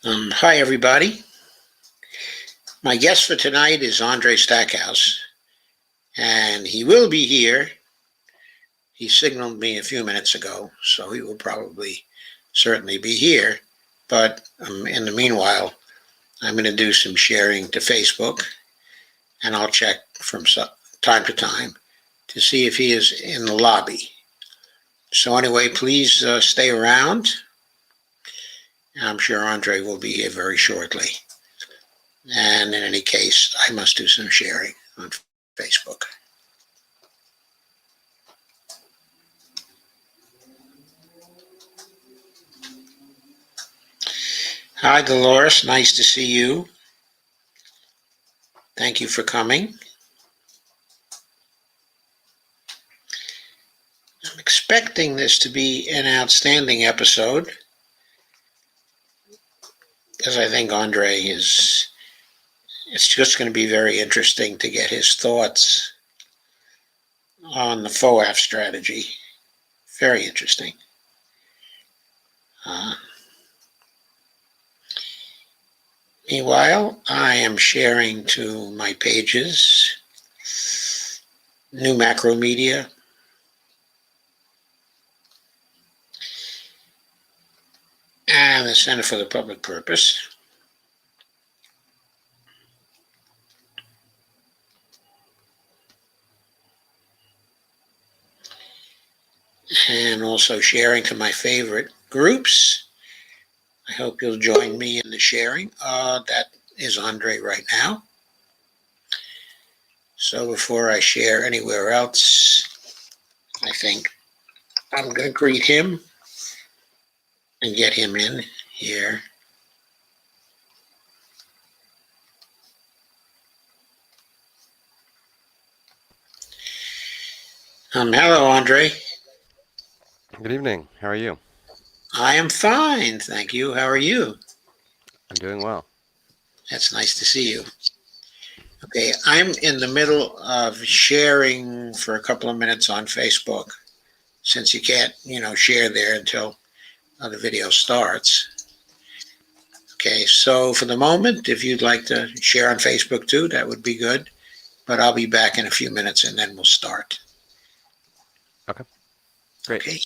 Hi, everybody. My guest for tonight is Andre Stackhouse, and he will be here. He signaled me a few minutes ago, so he will probably certainly be here. But in the meanwhile, I'm going to do some sharing to Facebook, and I'll check from time to time to see if he is in the lobby. So, anyway, please stay around. I'm sure Andre will be here very shortly. And in any case, I must do some sharing on Facebook. Hi, Dolores. Nice to see you. Thank you for coming. I'm expecting this to be an outstanding episode because I think Andre it's just going to be very interesting to get his thoughts on the FOAF strategy. Very interesting. Meanwhile, I am sharing to my pages, New Macro Media, and the Center for the Public Purpose. And also sharing to my favorite groups. I hope you'll join me in the sharing. That is Andre right now. So before I share anywhere else, I think I'm going to greet him and get him in here. Hello, Andre. Good evening. How are you? I am fine, thank you. How are you? I'm doing well. That's nice to see you. Okay, I'm in the middle of sharing for a couple of minutes on Facebook, since you can't, share there until the video starts. Okay, so for the moment, if you'd like to share on Facebook too, that would be good. But I'll be back in a few minutes and then we'll start. Okay, great. Okay.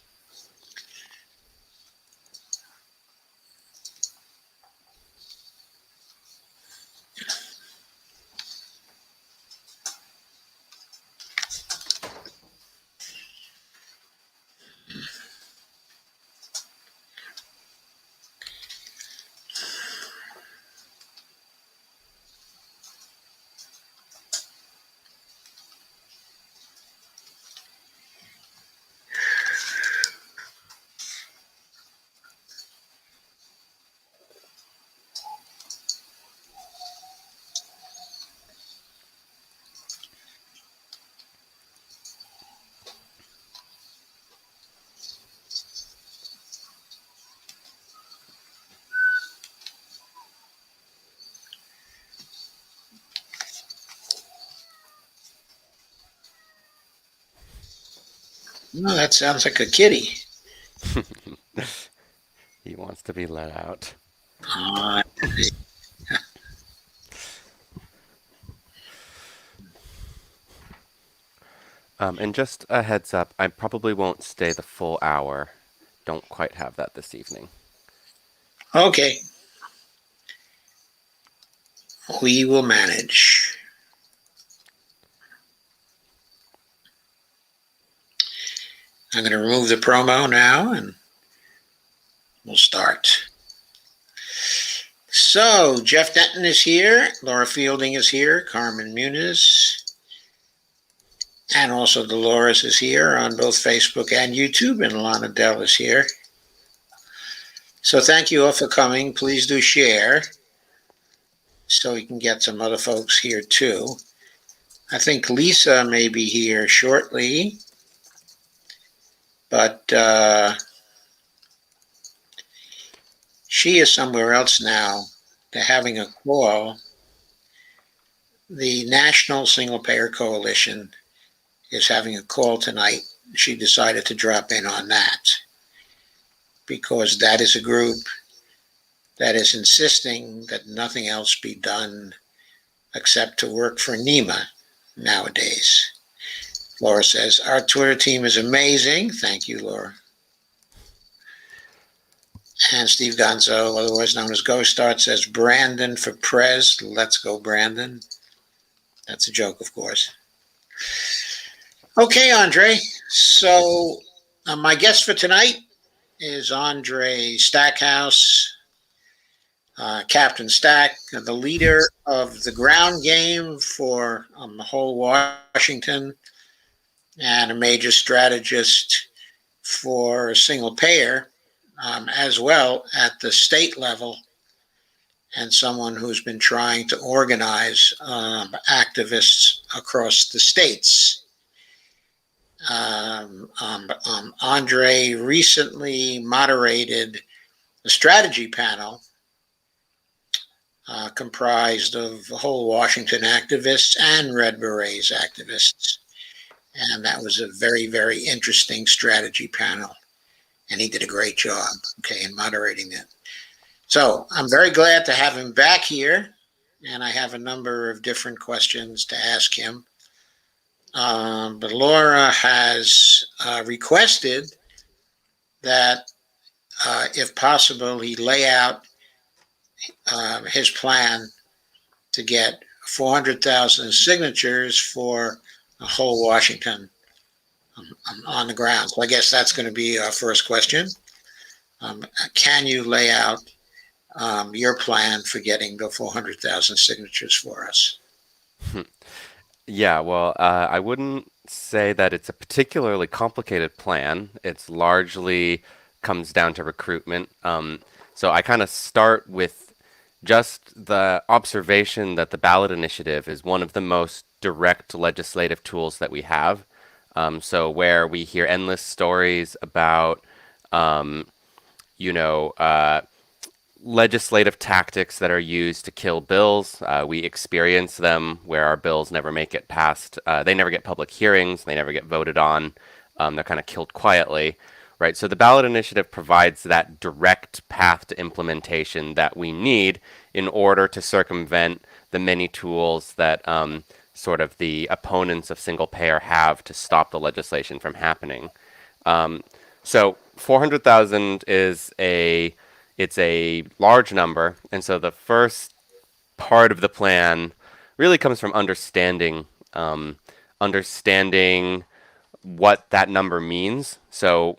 No, that sounds like a kitty. He wants to be let out. Uh, And just a heads up, I probably won't stay the full hour. Don't quite have that this evening. okay, we will manage. I'm going to remove the promo now and we'll start. So, Jeff Denton is here, Laura Fielding is here, Carmen Muniz, and also Dolores is here on both Facebook and YouTube, and Lana Dell is here. So thank you all for coming. Please do share so we can get some other folks here too. I think Lisa may be here shortly, but she is somewhere else now. They're having a call. The National Single Payer Coalition is having a call tonight. She decided to drop in on that because that is a group that is insisting that nothing else be done except to work for NEMA nowadays. Laura says, our Twitter team is amazing. Thank you, Laura. And Steve Gonzo, otherwise known as Ghost Start, says, Brandon for Prez. Let's go, Brandon. That's a joke, of course. Okay, Andre. So my guest for tonight is Andre Stackhouse, Captain Stack, the leader of the ground game for the whole Washington, and a major strategist for single payer, as well at the state level, and someone who's been trying to organize activists across the states. Andre recently moderated a strategy panel comprised of whole Washington activists and Red Berets activists. And that was a very, very interesting strategy panel. And he did a great job, in moderating it. So I'm very glad to have him back here. And I have a number of different questions to ask him. But Laura has requested that, if possible, he lay out his plan to get 400,000 signatures for the whole Washington on the ground. So I guess that's going to be our first question. Can you lay out your plan for getting the 400,000 signatures for us? Yeah, well, I wouldn't say that it's a particularly complicated plan. It's largely comes down to recruitment. So I kind of start with just the observation that the ballot initiative is one of the most direct legislative tools that we have. So where we hear endless stories about, you know, legislative tactics that are used to kill bills. We experience them where our bills never make it past, they never get public hearings, they never get voted on, they're kind of killed quietly, right? So the ballot initiative provides that direct path to implementation that we need in order to circumvent the many tools that sort of the opponents of single payer have to stop the legislation from happening. So 400,000 is it's a large number, and so the first part of the plan really comes from understanding what that number means. So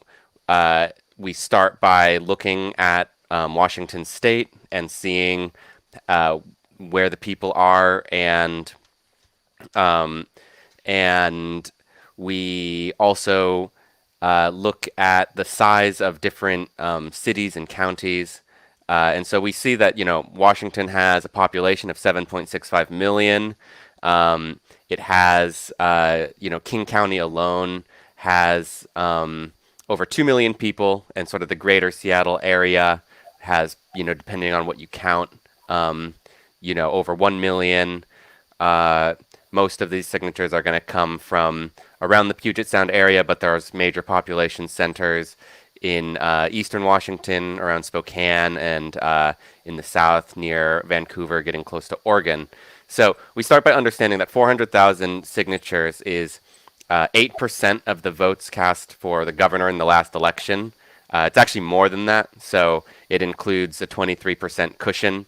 we start by looking at Washington State and seeing where the people are, and we also look at the size of different cities and counties. And so we see that, Washington has a population of 7.65 million. It has, King County alone has over 2 million people, and sort of the greater Seattle area has, depending on what you count, over 1 million. Most of these signatures are going to come from around the Puget Sound area, but there's major population centers in eastern Washington, around Spokane, and in the south near Vancouver, getting close to Oregon. So we start by understanding that 400,000 signatures is 8% of the votes cast for the governor in the last election. It's actually more than that, so it includes a 23% cushion.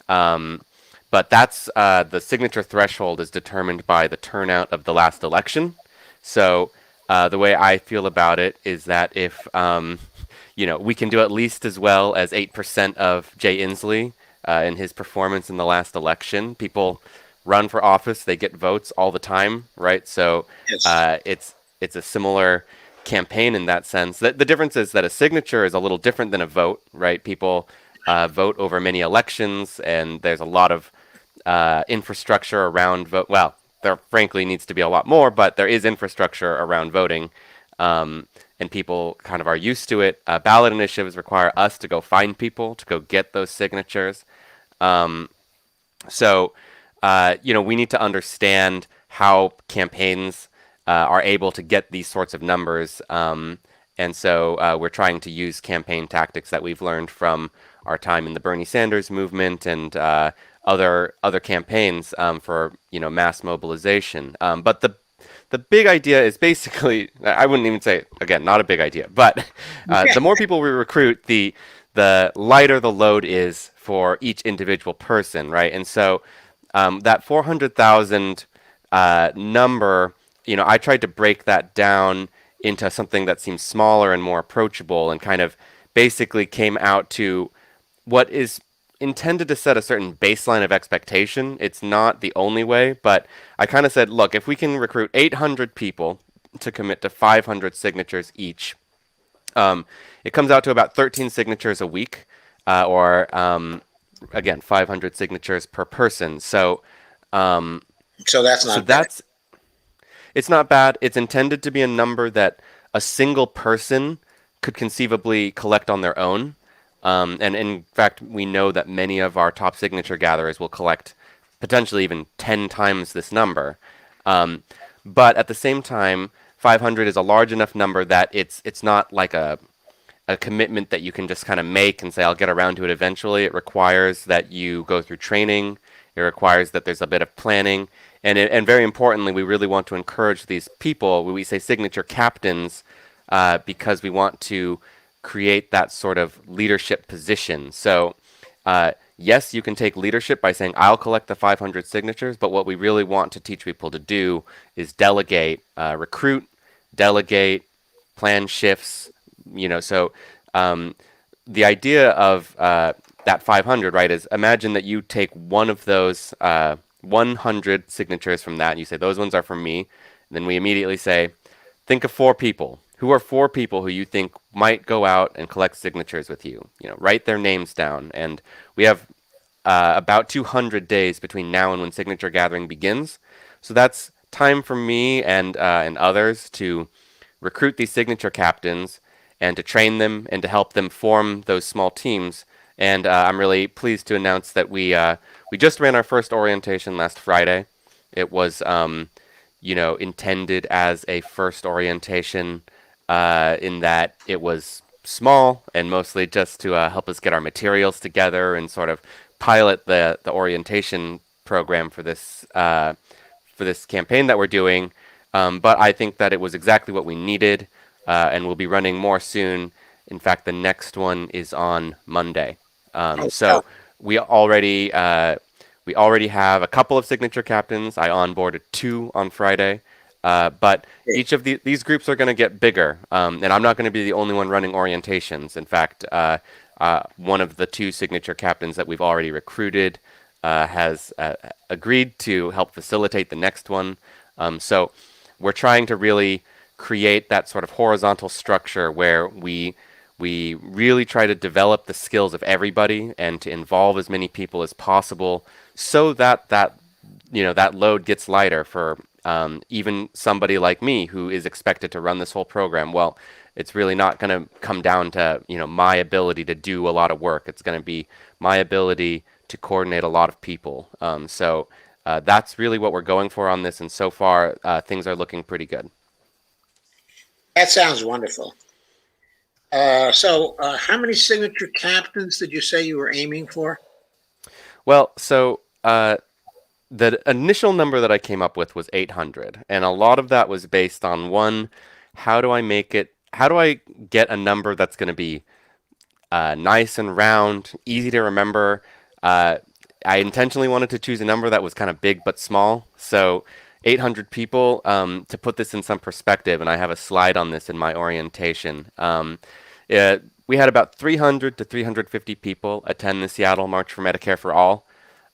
But that's the signature threshold is determined by the turnout of the last election. So the way I feel about it is that if we can do at least as well as 8% of Jay Inslee in his performance in the last election. People run for office; they get votes all the time, right? So yes. It's a similar campaign in that sense. The difference is that a signature is a little different than a vote, right? People vote over many elections, and there's a lot of infrastructure around vote. Well, there frankly needs to be a lot more, but there is infrastructure around voting, and people kind of are used to it. Ballot initiatives require us to go find people, to go get those signatures. So we need to understand how campaigns are able to get these sorts of numbers, And so we're trying to use campaign tactics that we've learned from our time in the Bernie Sanders movement and other campaigns for mass mobilization. But the big idea is basically, I wouldn't even say, again, not a big idea, but the more people we recruit, the lighter the load is for each individual person, right? And so that 400,000 number, I tried to break that down into something that seems smaller and more approachable, and kind of basically came out to what is intended to set a certain baseline of expectation. It's not the only way, but I kind of said, look, if we can recruit 800 people to commit to 500 signatures each, it comes out to about 13 signatures a week, or again, 500 signatures per person. So, So that's so not bad. that's it's not bad. It's intended to be a number that a single person could conceivably collect on their own. And in fact, we know that many of our top signature gatherers will collect potentially even 10 times this number. Um, but at the same time, 500 is a large enough number that it's not like a commitment that you can just kind of make and say, I'll get around to it eventually. It requires that you go through training. It requires that there's a bit of planning. And very importantly, we really want to encourage these people, we say signature captains, because we want to create that sort of leadership position. So, yes, you can take leadership by saying, I'll collect the 500 signatures, but what we really want to teach people to do is delegate, recruit, delegate, plan shifts, so the idea of that 500, right, is imagine that you take one of those 100 signatures from that, and you say, those ones are from me. And then we immediately say, think of four people. Who are four people who you think might go out and collect signatures with you? Write their names down. And we have about 200 days between now and when signature gathering begins. So that's time for me and others to recruit these signature captains and to train them and to help them form those small teams. And I'm really pleased to announce that we just ran our first orientation last Friday. It was intended as a first orientation in that it was small and mostly just to help us get our materials together and sort of pilot the orientation program for this campaign that we're doing. But I think that it was exactly what we needed, and we'll be running more soon. In fact, the next one is on Monday. Oh, So we already have a couple of signature captains. I onboarded two on Friday, but each of these groups are going to get bigger, and I'm not going to be the only one running orientations. In fact, one of the two signature captains that we've already recruited has agreed to help facilitate the next one. So we're trying to really create that sort of horizontal structure where we really try to develop the skills of everybody and to involve as many people as possible, so that that load gets lighter for even somebody like me who is expected to run this whole program. Well, it's really not going to come down to my ability to do a lot of work. It's going to be my ability to coordinate a lot of people. So that's really what we're going for on this, and so far things are looking pretty good. that sounds wonderful. How many signature captains did you say you were aiming for? Well, so the initial number that I came up with was 800, and a lot of that was based on one, how do I make it? How do I get a number that's going to be nice and round, easy to remember? I intentionally wanted to choose a number that was kind of big but small. So 800 people, to put this in some perspective, and I have a slide on this in my orientation. We had about 300 to 350 people attend the Seattle March for Medicare for All.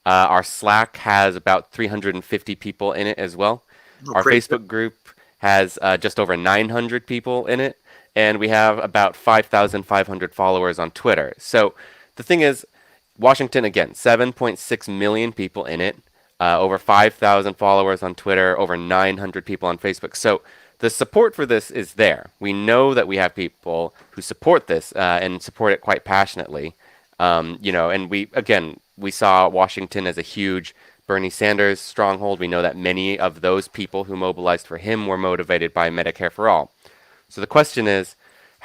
Our Slack has about 350 people in it as well. Oh, Our great. Facebook group has just over 900 people in it, and we have about 5,500 followers on Twitter. So the thing is, Washington, again, 7.6 million people in it, over 5,000 followers on Twitter, over 900 people on Facebook. So the support for this is there. We know that we have people who support this and support it quite passionately. And we saw Washington as a huge Bernie Sanders stronghold. We know that many of those people who mobilized for him were motivated by Medicare for All. So the question is,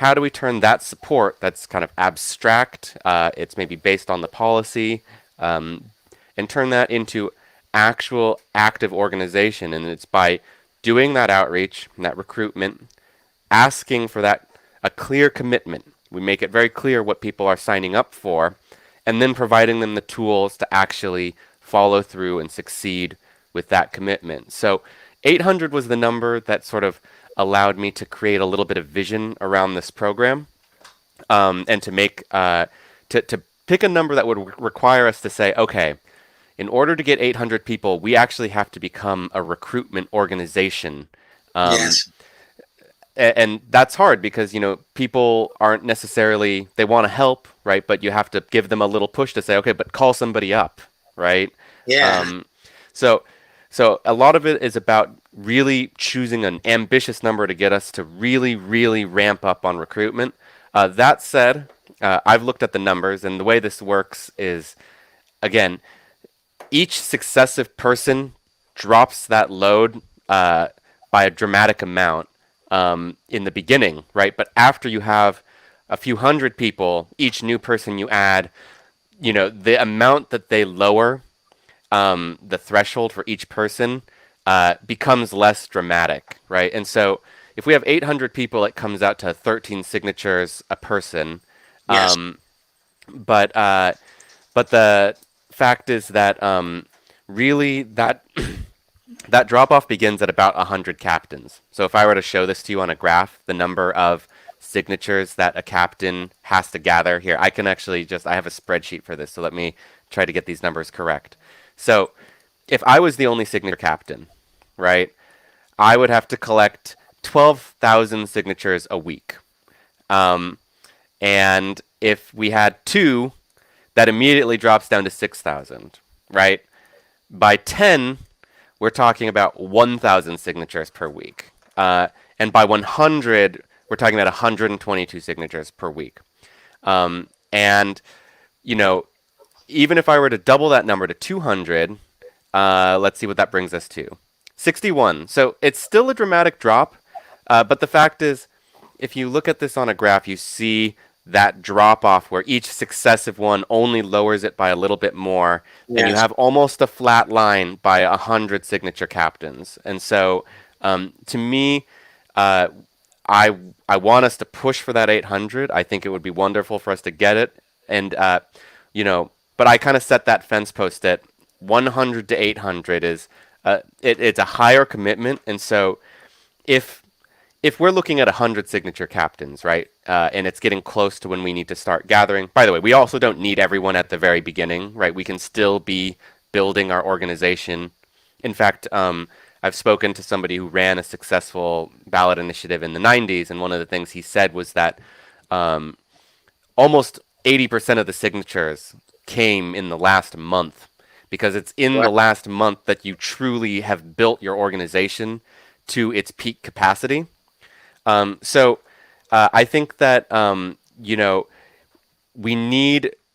how do we turn that support that's kind of abstract, it's maybe based on the policy, um, and turn that into actual active organization? And it's by doing that outreach and that recruitment, asking for that a clear commitment. We make it very clear what people are signing up for, and then providing them the tools to actually follow through and succeed with that commitment. So 800 was the number that sort of allowed me to create a little bit of vision around this program, and to make to pick a number that would require us to say, okay, in order to get 800 people, we actually have to become a recruitment organization. Um, Yes. and that's hard because people aren't necessarily, they want to help, right? But you have to give them a little push to say, okay, but call somebody up, right? Yeah. um, so so a lot of it is about really choosing an ambitious number to get us to really really ramp up on recruitment. That said, I've looked at the numbers, and the way this works is, again, each successive person drops that load by a dramatic amount in the beginning, right? But after you have a few hundred people, each new person you add, the amount that they lower the threshold for each person becomes less dramatic, right? And so if we have 800 people, it comes out to 13 signatures a person. Yes. Um, but but the fact is that really that drop off begins at about 100 captains. So if I were to show this to you on a graph, the number of signatures that a captain has to gather here, I can actually I have a spreadsheet for this, so let me try to get these numbers correct. So if I was the only signature captain, right, I would have to collect 12,000 signatures a week. Um, and if we had two, that immediately drops down to 6,000, right? By 10, we're talking about 1,000 signatures per week. And by 100, we're talking about 122 signatures per week. And, you know, even if I were to double that number to 200, let's see what that brings us to. 61. So it's still a dramatic drop, but the fact is, if you look at this on a graph, you see that drop off where each successive one only lowers it by a little bit more, and you Yes. have almost a flat line by 100 signature captains. And so, to me, uh, I want us to push for that 800. I think it would be wonderful for us to get it, and but I kind of set that fence post at 100 to 800 is it's a higher commitment, and so if we're looking at 100 signature captains, right, and it's getting close to when we need to start gathering. By the way, we also don't need everyone at the very beginning, right? We can still be building our organization. In fact, I've spoken to somebody who ran a successful ballot initiative in the 90s, and one of the things he said was that almost 80% of the signatures came in the last month, because it's in Right. the last month that you truly have built your organization to its peak capacity. So I think that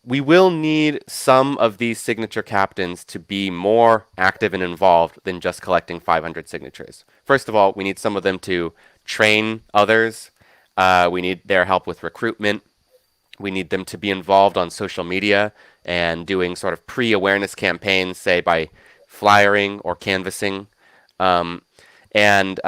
we will need some of these signature captains to be more active and involved than just collecting 500 signatures. First of all, we need some of them to train others. We need their help with recruitment. We need them to be involved on social media and doing sort of pre-awareness campaigns, say by flyering or canvassing. Um, and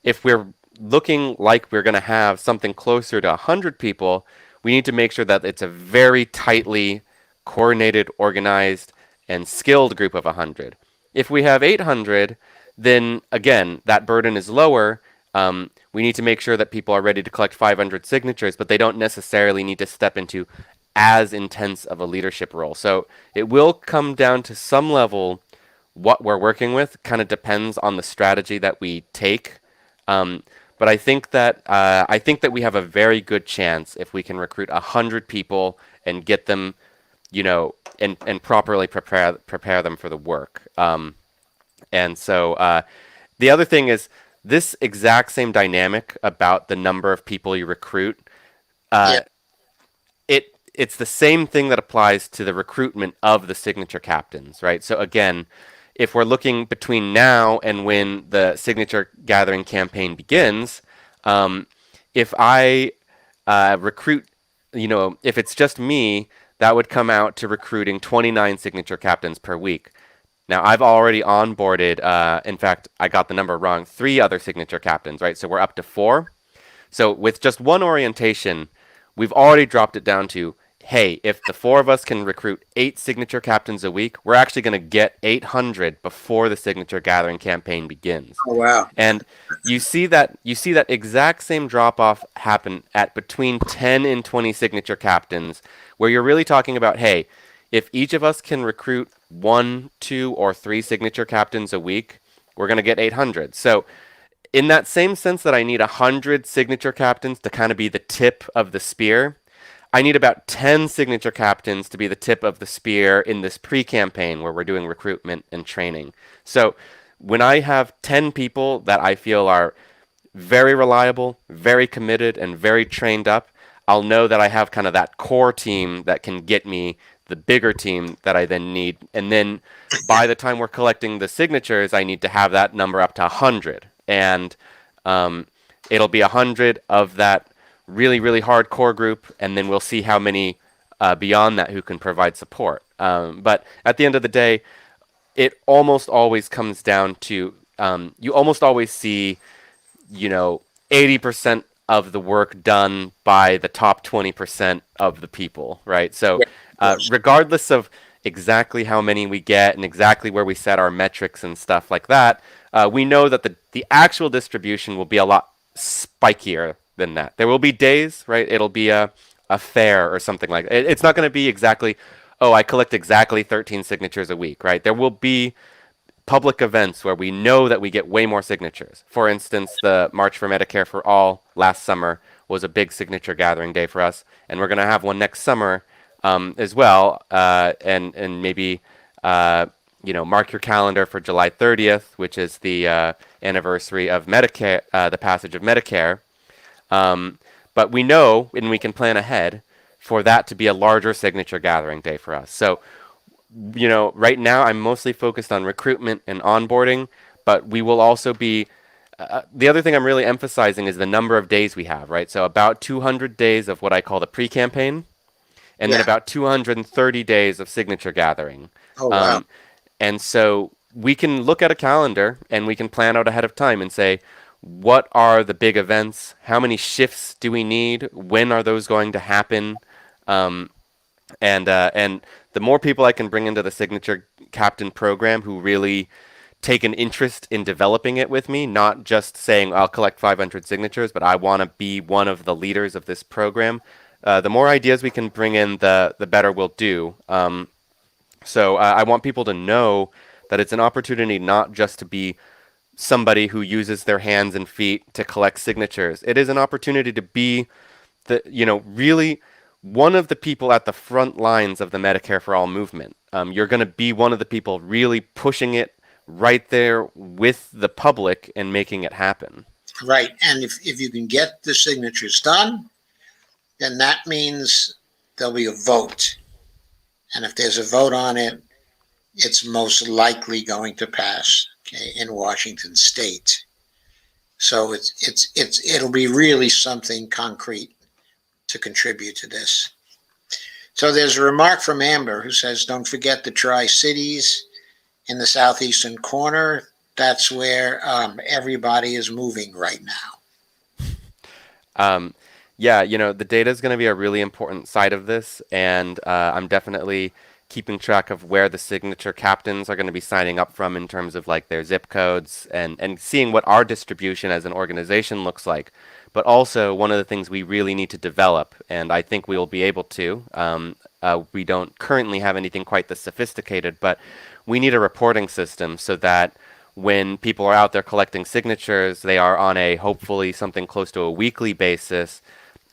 if we're looking like we're going to have something closer to 100 people, we need to make sure that it's a very tightly coordinated, organized, and skilled group of 100. If we have 800, then again, that burden is lower. We need to make sure that people are ready to collect 500 signatures, but they don't necessarily need to step into as intense of a leadership role. So it will come down to some level. What we're working with kind of depends on the strategy that we take. But I think that we have a very good chance if we can recruit 100 people and get them, and properly prepare them for the work. And so the other thing is this exact same dynamic about the number of people you recruit. Yeah. Uh, it's the same thing that applies to the recruitment of the signature captains, right? So again, if we're looking between now and when the signature gathering campaign begins, um, if I recruit, if it's just me, that would come out to recruiting 29 signature captains per week. Now, I've already onboarded, in fact, I got the number wrong, 3 other signature captains, right? So we're up to 4. So with just one orientation, we've already dropped it down to, hey, if the 4 of us can recruit 8 signature captains a week, we're actually going to get 800 before the signature gathering campaign begins. Oh, wow. And you see that exact same drop off happen at between 10 and 20 signature captains, where you're really talking about, hey, if each of us can recruit 1, 2, or 3 signature captains a week, we're going to get 800. So in that same sense that I need 100 signature captains to kind of be the tip of the spear, I need about 10 signature captains to be the tip of the spear in this pre-campaign where we're doing recruitment and training. So when I have 10 people that I feel are very reliable, very committed, and very trained up, I'll know that I have kind of that core team that can get me the bigger team that I then need. And then by the time we're collecting the signatures, I need to have that number up to 100. And it'll be 100 of that really, really hardcore group, and then we'll see how many beyond that who can provide support. But at the end of the day, it almost always comes down to you almost always see 80% of the work done by the top 20% of the people, right? So regardless of exactly how many we get and exactly where we set our metrics and stuff like that, we know that the actual distribution will be a lot spikier than that. There will be days, right? It'll be a fair or something like that. It's not going to be exactly, oh, I collect exactly 13 signatures a week, right? There will be public events where we know that we get way more signatures. For instance, the March for Medicare for All last summer was a big signature gathering day for us, and we're going to have one next summer as well, and maybe mark your calendar for July 30th, which is the anniversary of Medicare, the passage of Medicare. But we know, and we can plan ahead for that to be a larger signature gathering day for us. So right now I'm mostly focused on recruitment and onboarding, but we will also be. The other thing I'm really emphasizing is the number of days we have, right? So about 200 days of what I call the pre-campaign, and then about 230 days of signature gathering. Oh, wow. And so we can look at a calendar and we can plan out ahead of time and say, what are the big events? How many shifts do we need? When are those going to happen? And the more people I can bring into the signature captain program who really take an interest in developing it with me, not just saying I'll collect 500 signatures, but I want to be one of the leaders of this program. The more ideas we can bring in, the better we'll do. So I want people to know that it's an opportunity not just to be somebody who uses their hands and feet to collect signatures. It is an opportunity to be really one of the people at the front lines of the Medicare for All movement. You're going to be one of the people really pushing it right there with the public and making it happen. Right. And if you can get the signatures done, then that means there'll be a vote. And if there's a vote on it, it's most likely going to pass, in Washington State. So it'll be really something concrete to contribute to this. So there's a remark from Amber who says, don't forget the Tri-Cities in the southeastern corner. That's where everybody is moving right now. The data is going to be a really important side of this, and I'm definitely keeping track of where the signature captains are going to be signing up from in terms of like their zip codes and seeing what our distribution as an organization looks like. But also one of the things we really need to develop, and I think we will be able to, we don't currently have anything quite this sophisticated, but we need a reporting system so that when people are out there collecting signatures, they are on a hopefully something close to a weekly basis,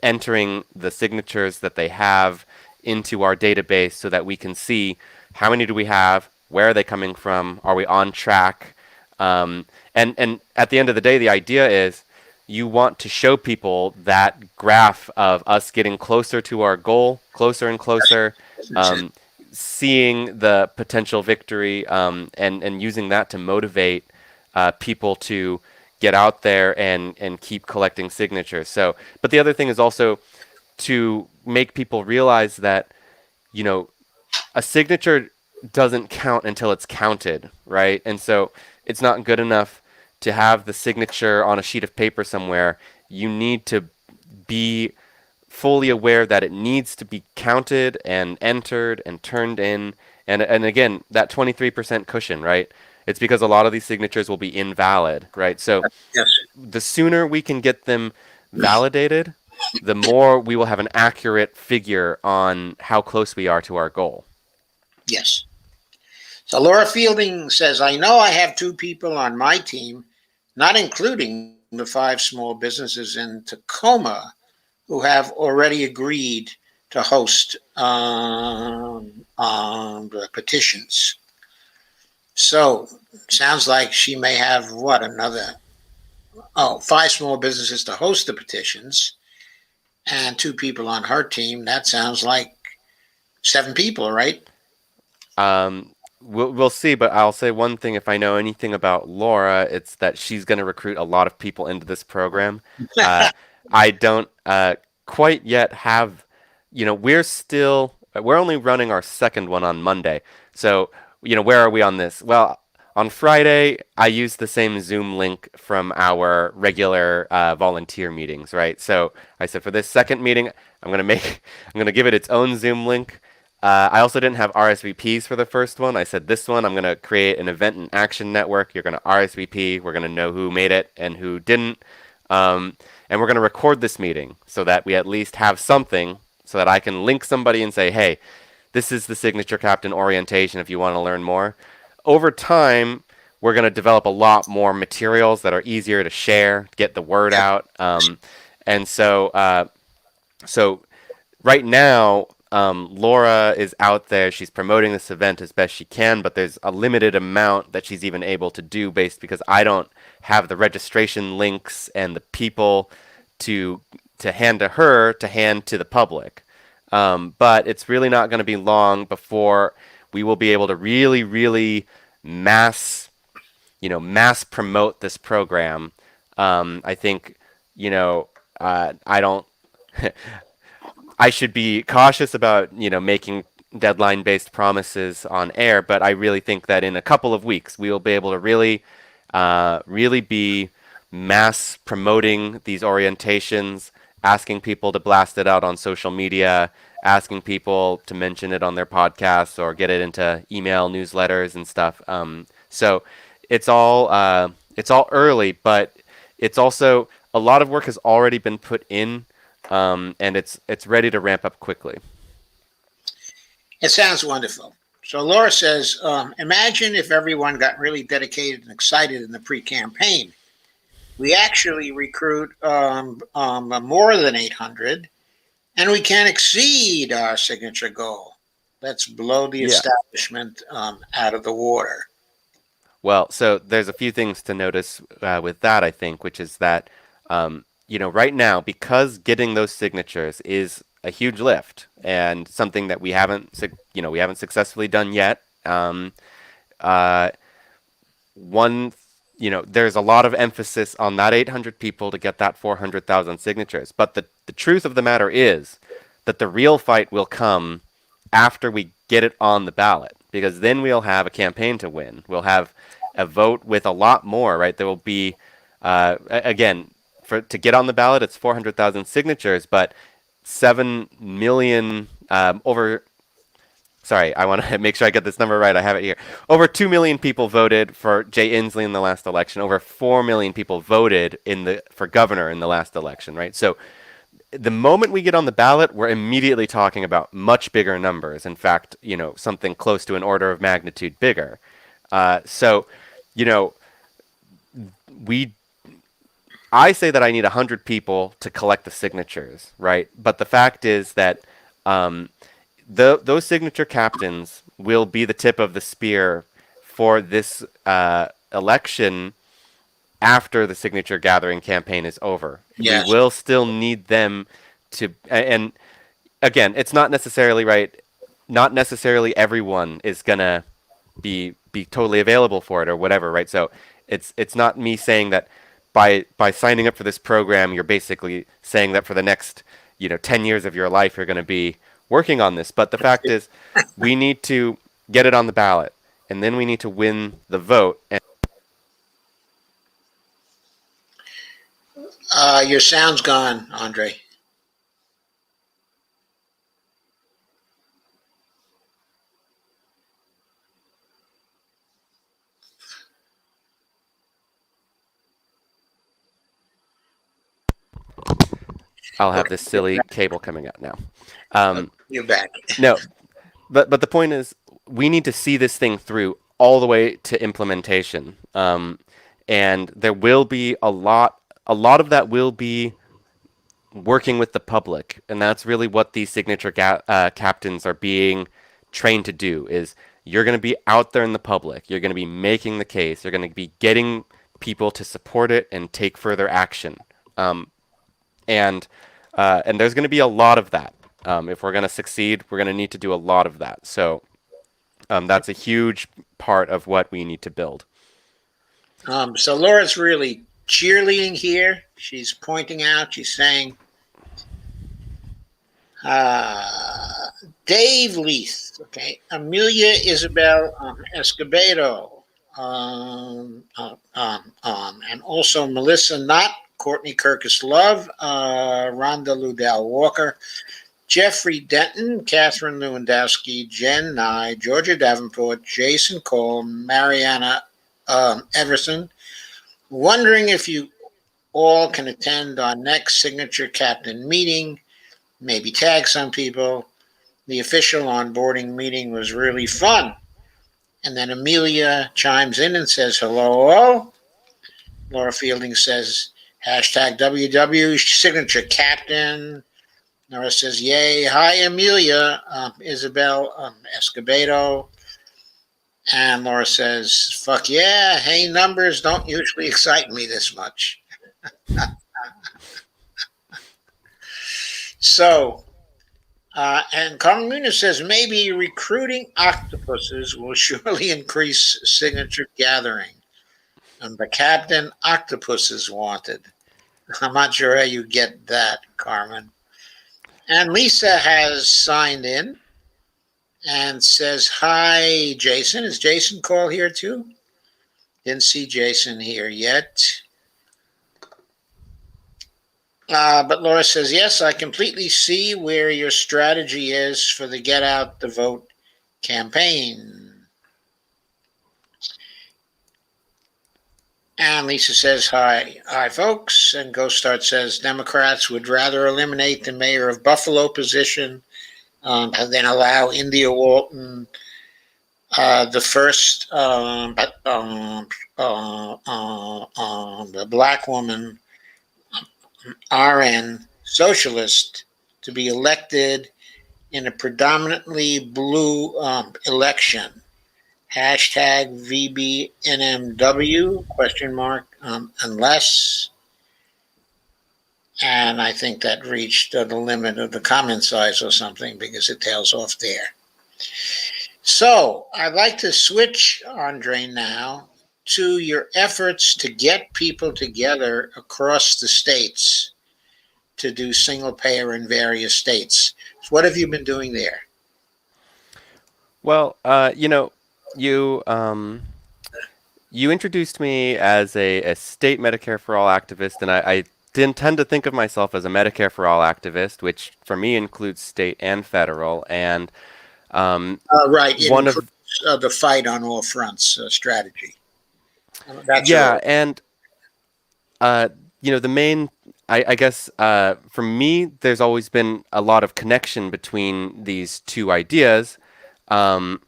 entering the signatures that they have into our database so that we can see how many do we have, where are they coming from, are we on track, and at the end of the day, the idea is you want to show people that graph of us getting closer to our goal, closer and closer, seeing the potential victory, and using that to motivate people to get out there and keep collecting signatures. So, but the other thing is also to make people realize that, you know, a signature doesn't count until it's counted, right? And so it's not good enough to have the signature on a sheet of paper somewhere. You need to be fully aware that it needs to be counted and entered and turned in. And again, that 23% cushion, right? It's because a lot of these signatures will be invalid, right? So Yes. the sooner we can get them validated, the more we will have an accurate figure on how close we are to our goal. Yes. So Laura Fielding says, I know I have 2 people on my team, not including the 5 small businesses in Tacoma, who have already agreed to host the petitions. So sounds like she may have another 5 small businesses to host the petitions and 2 people on her team. That sounds like 7 people, right? Um, we'll see, but I'll say one thing. If I know anything about Laura, it's that she's going to recruit a lot of people into this program. Uh, I don't quite yet have, we're only running our second one on Monday. So, where are we on this? Well, on Friday, I used the same Zoom link from our regular volunteer meetings, right? So I said for this second meeting, I'm gonna give it its own Zoom link. I also didn't have RSVPs for the first one. I said this one, I'm going to create an event and action network. You're going to RSVP. We're going to know who made it and who didn't. And we're going to record this meeting so that we at least have something so that I can link somebody and say, hey, this is the Signature Captain orientation if you want to learn more. Over time, we're going to develop a lot more materials that are easier to share, get the word out. And so right now, Laura is out there. She's promoting this event as best she can, but there's a limited amount that she's even able to do based because I don't have the registration links and the people to hand to her to hand to the public. But it's really not going to be long before we will be able to really, really mass promote this program. I think, I don't. I should be cautious about, making deadline-based promises on air, but I really think that in a couple of weeks we will be able to really be mass promoting these orientations, asking people to blast it out on social media, asking people to mention it on their podcasts or get it into email newsletters and stuff. So it's all early, but it's also a lot of work has already been put in, and it's ready to ramp up quickly. It sounds wonderful. So Laura says, imagine if everyone got really dedicated and excited in the pre-campaign. We actually recruit more than 800, and we can exceed our signature goal. Let's blow the Yeah. establishment out of the water. Well, so there's a few things to notice with that, I think, which is that, right now, because getting those signatures is a huge lift and something that we haven't successfully done yet. Uh, one, there's a lot of emphasis on that 800 people to get that 400,000 signatures. But the truth of the matter is that the real fight will come after we get it on the ballot, because then we'll have a campaign to win. We'll have a vote with a lot more, right? There will be, again, to get on the ballot, it's 400,000 signatures, but 7 million over. Sorry, I want to make sure I get this number right. I have it here. Over 2 million people voted for Jay Inslee in the last election. Over 4 million people voted for governor in the last election, right? So the moment we get on the ballot, we're immediately talking about much bigger numbers. In fact, something close to an order of magnitude bigger. So, you know, we I say that I need 100 people to collect the signatures, right? But the fact is that those signature captains will be the tip of the spear for this election after the signature gathering campaign is over. We Yes. will still need them and again, it's not necessarily right. Not necessarily everyone is gonna be totally available for it or whatever, right? So it's not me saying that by signing up for this program, you're basically saying that for the next 10 years of your life you're going to be working on this. But the fact is, we need to get it on the ballot, and then we need to win the vote. And Your sound's gone, Andre. I'll have Okay, this you're silly back. cable coming out now. You're back. No, but the point is, we need to see this thing through all the way to implementation. And there will be a lot of that will be working with the public, and that's really what these signature captains are being trained to do. Is you're going to be out there in the public, you're going to be making the case, you're going to be getting people to support it and take further action. Um, and and there's going to be a lot of that. If we're going to succeed, we're going to need to do a lot of that. So that's a huge part of what we need to build. So Laura's really cheerleading here. She's pointing out, she's saying, uh, Dave Leith, okay, Amelia Isabel Escobedo, and also Melissa Knott, Courtney Kirkus Love, Rhonda Ludell Walker, Jeffrey Denton, Catherine Lewandowski, Jen Nye, Georgia Davenport, Jason Cole, Mariana Everson. Wondering if you all can attend our next signature captain meeting, maybe tag some people. The official onboarding meeting was really fun. And then Amelia chimes in and says, hello. Laura Fielding says, hashtag WW signature captain. Nora says, yay. Hi, Amelia. Isabel Escobedo. And Laura says, fuck yeah. Hey, numbers don't usually excite me this much. So, and Carmen Munoz says, maybe recruiting octopuses will surely increase signature gathering. And the captain octopus is wanted. I'm not sure how you get that, Carmen. And Lisa has signed in and says, hi, Jason. Is Jason Call here too? Didn't see Jason here yet. But Laura says, yes, I completely see where your strategy is for the Get Out the Vote campaign. And Lisa says, hi, folks. And Ghost Start says, Democrats would rather eliminate the mayor of Buffalo position than allow India Walton, the first the black woman, RN socialist, to be elected in a predominantly blue election. Hashtag VBNMW question mark unless, and I think that reached the limit of the comment size or something because it tails off there. So I'd like to switch, Andre, now to your efforts to get people together across the states to do single payer in various states. So what have you been doing there? Well, you introduced me as a state Medicare for All activist, and I didn't tend to think of myself as a Medicare for All activist, which for me includes state and federal. And Right, it one includes of the fight on all fronts strategy. That's yeah, your and uh, the main, I guess, for me, there's always been a lot of connection between these two ideas. Um,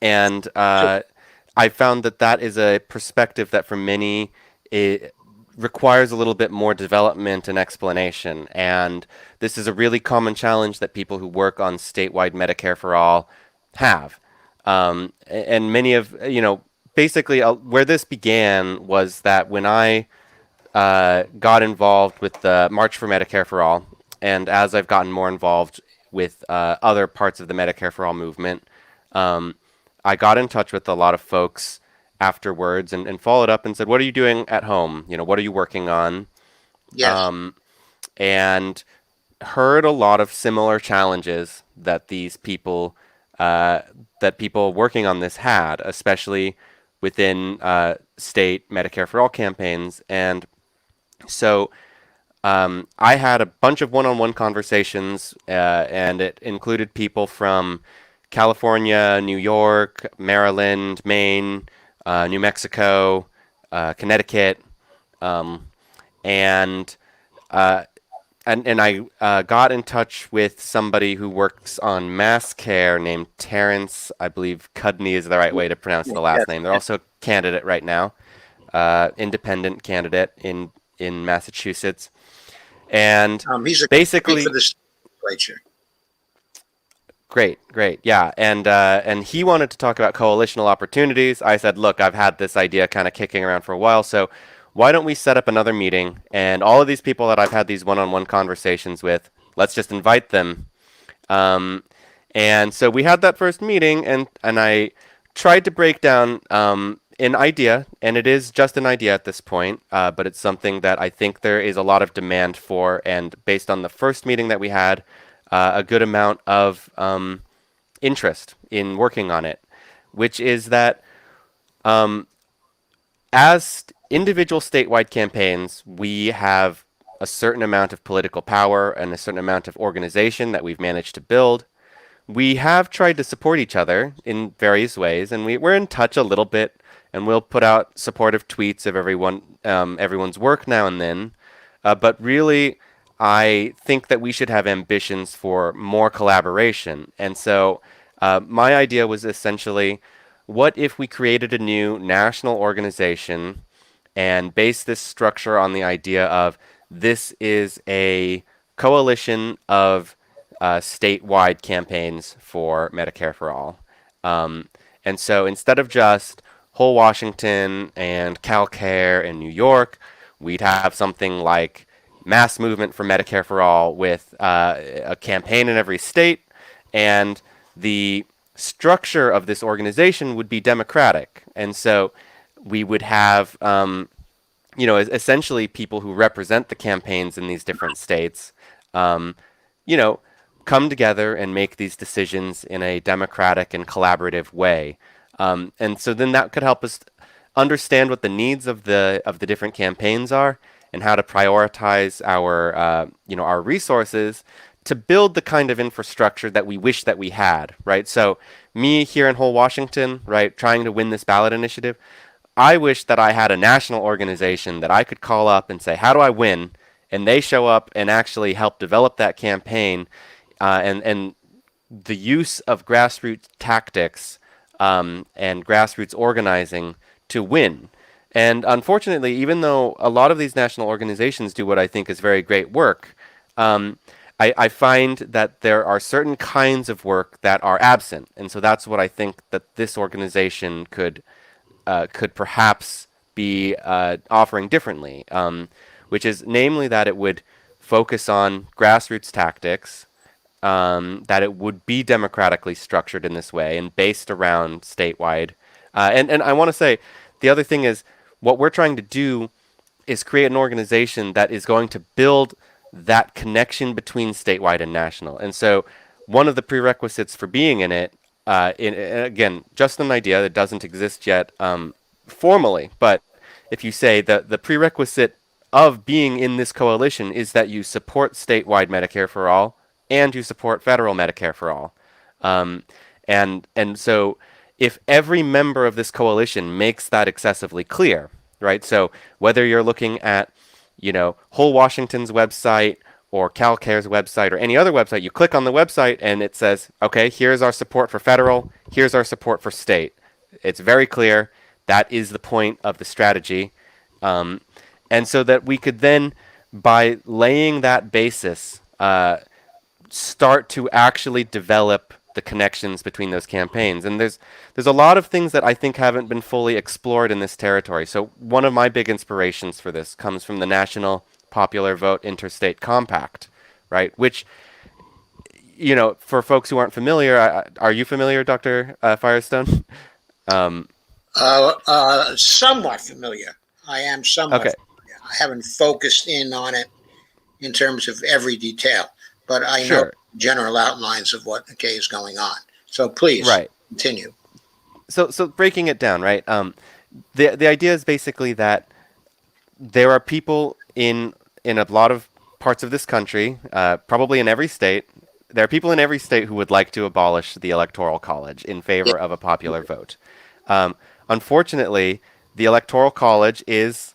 and I found that that is a perspective that for many it requires a little bit more development and explanation. And this is a really common challenge that people who work on statewide Medicare for All have. And many of, basically where this began was that when I got involved with the March for Medicare for All, and as I've gotten more involved with other parts of the Medicare for All movement, um, I got in touch with a lot of folks afterwards and followed up and said, "What are you doing at home? What are you working on?" yes. Um, and heard a lot of similar challenges that these people, that people working on this had, especially within state Medicare for All campaigns. And so I had a bunch of one-on-one conversations, and it included people from California, New York, Maryland, Maine, New Mexico, Connecticut, um, and uh, and I got in touch with somebody who works on mass care named Terrence. I believe Cudney is the right way to pronounce the Yes. last name. They're also a candidate right now, independent candidate in Massachusetts, and He's a candidate for basically, the legislature. great, yeah, and he wanted to talk about coalitional opportunities. I said, look, I've had this idea kind of kicking around for a while, so why don't we set up another meeting? And all of these people that I've had these one-on-one conversations with, let's just invite them. Um, and so we had that first meeting, and I tried to break down an idea, and it is just an idea at this point, but it's something that I think there is a lot of demand for, and based on the first meeting that we had, a good amount of interest in working on it, which is that um, as individual statewide campaigns, we have a certain amount of political power and a certain amount of organization that we've managed to build. We have tried to support each other in various ways, and we're in touch a little bit, and we'll put out supportive tweets of everyone's work now and then. But really, I think that we should have ambitions for more collaboration. And so, my idea was essentially, what if we created a new national organization and based this structure on the idea of this is a coalition of statewide campaigns for Medicare for All. Um, and so instead of just whole Washington and CalCare in New York, we'd have something like Mass Movement for Medicare for All with a campaign in every state, and the structure of this organization would be democratic. And so we would have essentially people who represent the campaigns in these different states, um, you know, come together and make these decisions in a democratic and collaborative way. And so then that could help us understand what the needs of the different campaigns are and how to prioritize our resources to build the kind of infrastructure that we wish that we had, right? So me here in whole Washington, right, trying to win this ballot initiative, I wish that I had a national organization that I could call up and say, "How do I win?" And they show up and actually help develop that campaign, and the use of grassroots tactics and grassroots organizing to win. And unfortunately, even though a lot of these national organizations do what I think is very great work, um, I find that there are certain kinds of work that are absent. And so that's what I think that this organization could perhaps be offering differently, which is namely that it would focus on grassroots tactics, that it would be democratically structured in this way and based around statewide. And I want to say the other thing is what we're trying to do is create an organization that is going to build that connection between statewide and national. And so one of the prerequisites for being in it, again, just an idea that doesn't exist yet formally, but if you say that the prerequisite of being in this coalition is that you support statewide Medicare for all and you support federal Medicare for all. Um, and so if every member of this coalition makes that excessively clear, right? So whether you're looking at, whole Washington's website or CalCare's website or any other website, you click on the website and it says, okay, here's our support for federal, here's our support for state. It's very clear. That is the point of the strategy. Um, and so that we could then, by laying that basis, start to actually develop the connections between those campaigns. And there's a lot of things that I think haven't been fully explored in this territory. So one of my big inspirations for this comes from the National Popular Vote Interstate Compact, right? Which, for folks who aren't familiar, are you familiar, Dr. Firestone? Um, Somewhat familiar. I am somewhat okay. familiar. I haven't focused in on it in terms of every detail. but I know Sure. general outlines of what okay is going on. So please Right. continue. So breaking it down, right? The idea is basically that there are people in a lot of parts of this country, probably in every state. There are people in every state who would like to abolish the Electoral College in Yeah, favor of a popular vote. Um, Unfortunately, the Electoral College is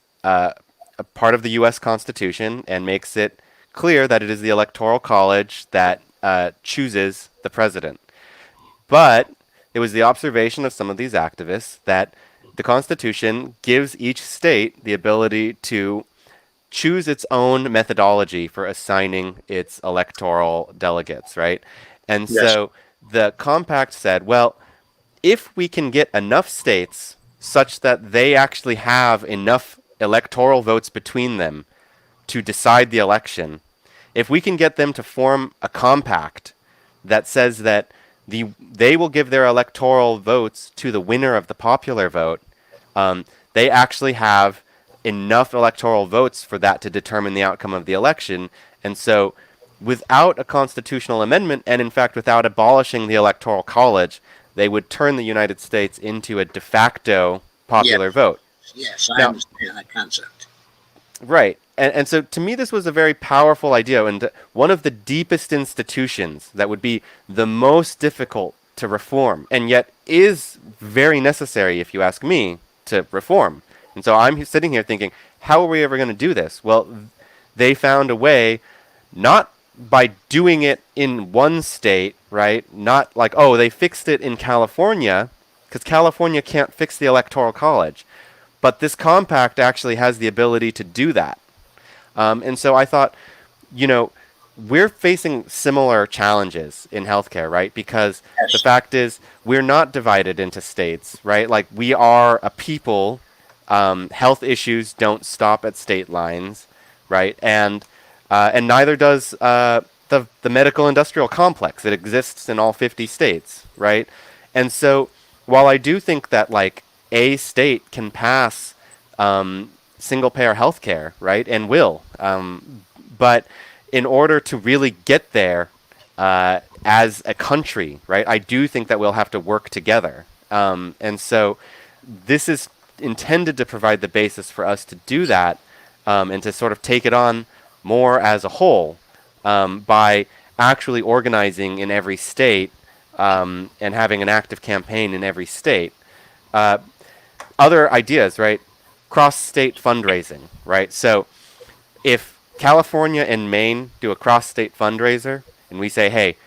a part of the U.S. Constitution and makes it clear that it is the Electoral College that chooses the president. But it was the observation of some of these activists that the Constitution gives each state the ability to choose its own methodology for assigning its electoral delegates, right? And yes, so the compact said, well, if we can get enough states such that they actually have enough electoral votes between them to decide the election, if we can get them to form a compact that says that they will give their electoral votes to the winner of the popular vote, they actually have enough electoral votes for that to determine the outcome of the election. And so, without a constitutional amendment, and in fact, without abolishing the Electoral College, they would turn the United States into a de facto yes, popular vote. yes, I Now, understand that concept. right. And so to me, this was a very powerful idea and one of the deepest institutions that would be the most difficult to reform and yet is very necessary, if you ask me, to reform. And so I'm sitting here thinking, how are we ever going to do this? Well, they found a way not by doing it in one state, right? Not like, oh, they fixed it in California, because California can't fix the Electoral College. But this compact actually has the ability to do that. And so I thought, you know, we're facing similar challenges in healthcare, right? Because the Yes, fact is, we're not divided into states, right? Like, we are a people. Health issues don't stop at state lines, right? And neither does the medical industrial complex. It exists in all 50 states, right? And so, while I do think that like a state can pass single payer healthcare, right, and will, but in order to really get there as a country, right, I do think that we'll have to work together. And so, this is intended to provide the basis for us to do that and to sort of take it on more as a whole by actually organizing in every state and having an active campaign in every state. Uh, Other ideas, right? Cross-state fundraising, right? So if California and Maine do a cross-state fundraiser, and we say, hey,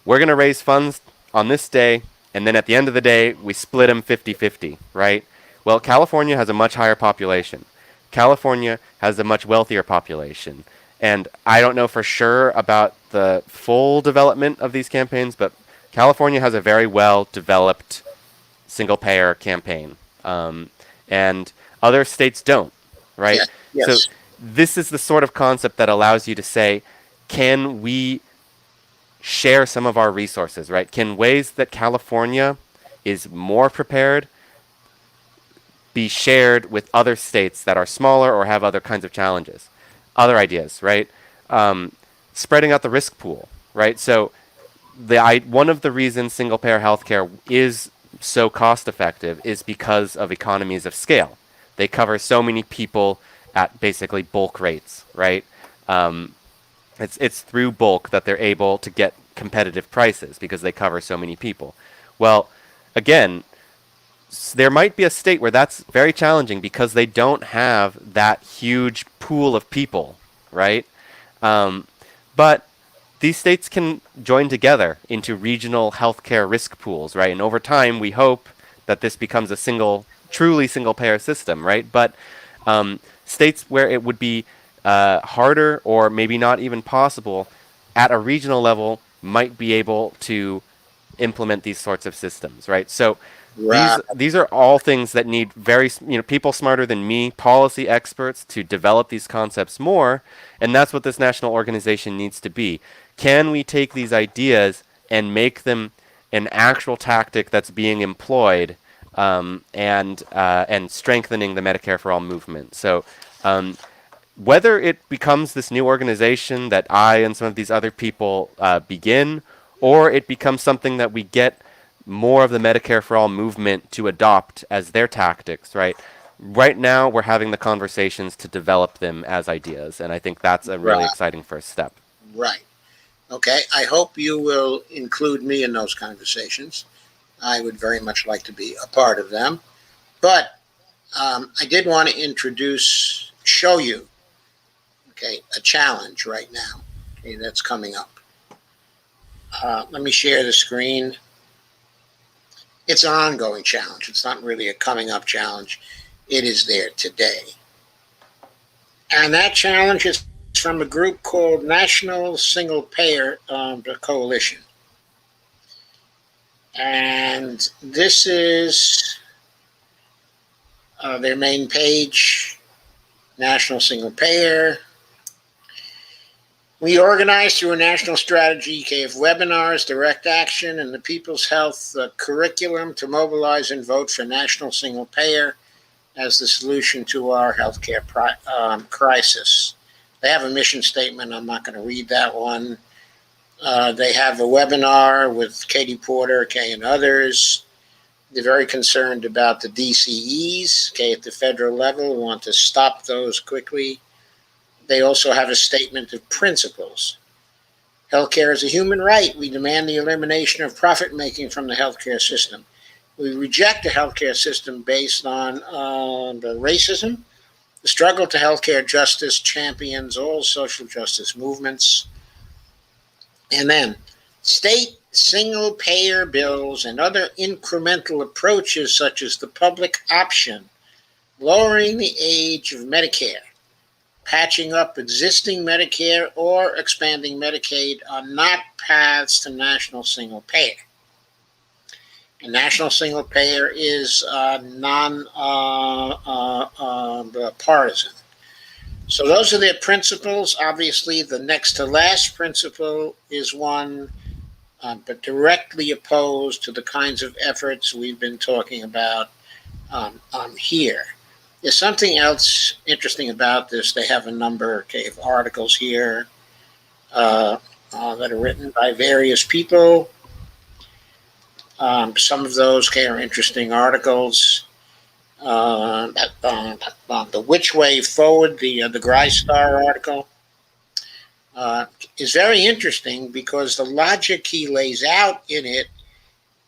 we're going to raise funds on this day, and then at the end of the day, we split them 50-50, right? Well, California has a much higher population. California has a much wealthier population. And I don't know for sure about the full development of these campaigns, but California has a very well developed single payer campaign. And other states don't, right? yes, So yes, this is the sort of concept that allows you to say, can we share some of our resources, right? Can ways that California is more prepared be shared with other states that are smaller or have other kinds of challenges? Other ideas, right? Spreading out the risk pool, right? So one of the reasons single payer healthcare is so cost effective is because of economies of scale. They cover so many people at basically bulk rates, right? It's through bulk that they're able to get competitive prices because they cover so many people. Well, again, there might be a state where that's very challenging because they don't have that huge pool of people, right? But these states can join together into regional healthcare risk pools, right? And over time, we hope that this becomes a truly single payer system, right? But states where it would be harder or maybe not even possible at a regional level might be able to implement these sorts of systems, right? So right. these are all things that need people smarter than me, policy experts, to develop these concepts more, and that's what this national organization needs to be. Can we take these ideas and make them an actual tactic that's being employed and strengthening the Medicare for All movement? So whether it becomes this new organization that I and some of these other people begin, or it becomes something that we get more of the Medicare for All movement to adopt as their tactics, right? Right now, we're having the conversations to develop them as ideas, and I think that's a really Right. exciting first step. Right. Okay. I hope you will include me in those conversations. I would very much like to be a part of them. But I did want to show you, okay, a challenge right now, okay, that's coming up. Let me share the screen. It's an ongoing challenge. It's not really a coming up challenge. It is there today. And that challenge is from a group called National Single Payer Coalition. And this is their main page, National Single Payer. We organize through a national strategy of webinars, direct action, and the People's Health curriculum to mobilize and vote for national single payer as the solution to our healthcare crisis. They have a mission statement. I'm not going to read that one. They have a webinar with Katie Porter, and others. They're very concerned about the DCEs, at the federal level. We want to stop those quickly. They also have a statement of principles. Healthcare is a human right. We demand the elimination of profit making from the healthcare system. We reject a healthcare system based on the racism. The struggle to healthcare justice champions all social justice movements. And then state single payer bills and other incremental approaches such as the public option, lowering the age of Medicare, patching up existing Medicare, or expanding Medicaid are not paths to national single payer. And national single payer is non-partisan. So those are their principles. Obviously, the next to last principle is one but directly opposed to the kinds of efforts we've been talking about here. There's something else interesting about this. They have a number of articles here that are written by various people. Some of those are interesting articles. The Which Way Forward, the Grystar article, is very interesting because the logic he lays out in it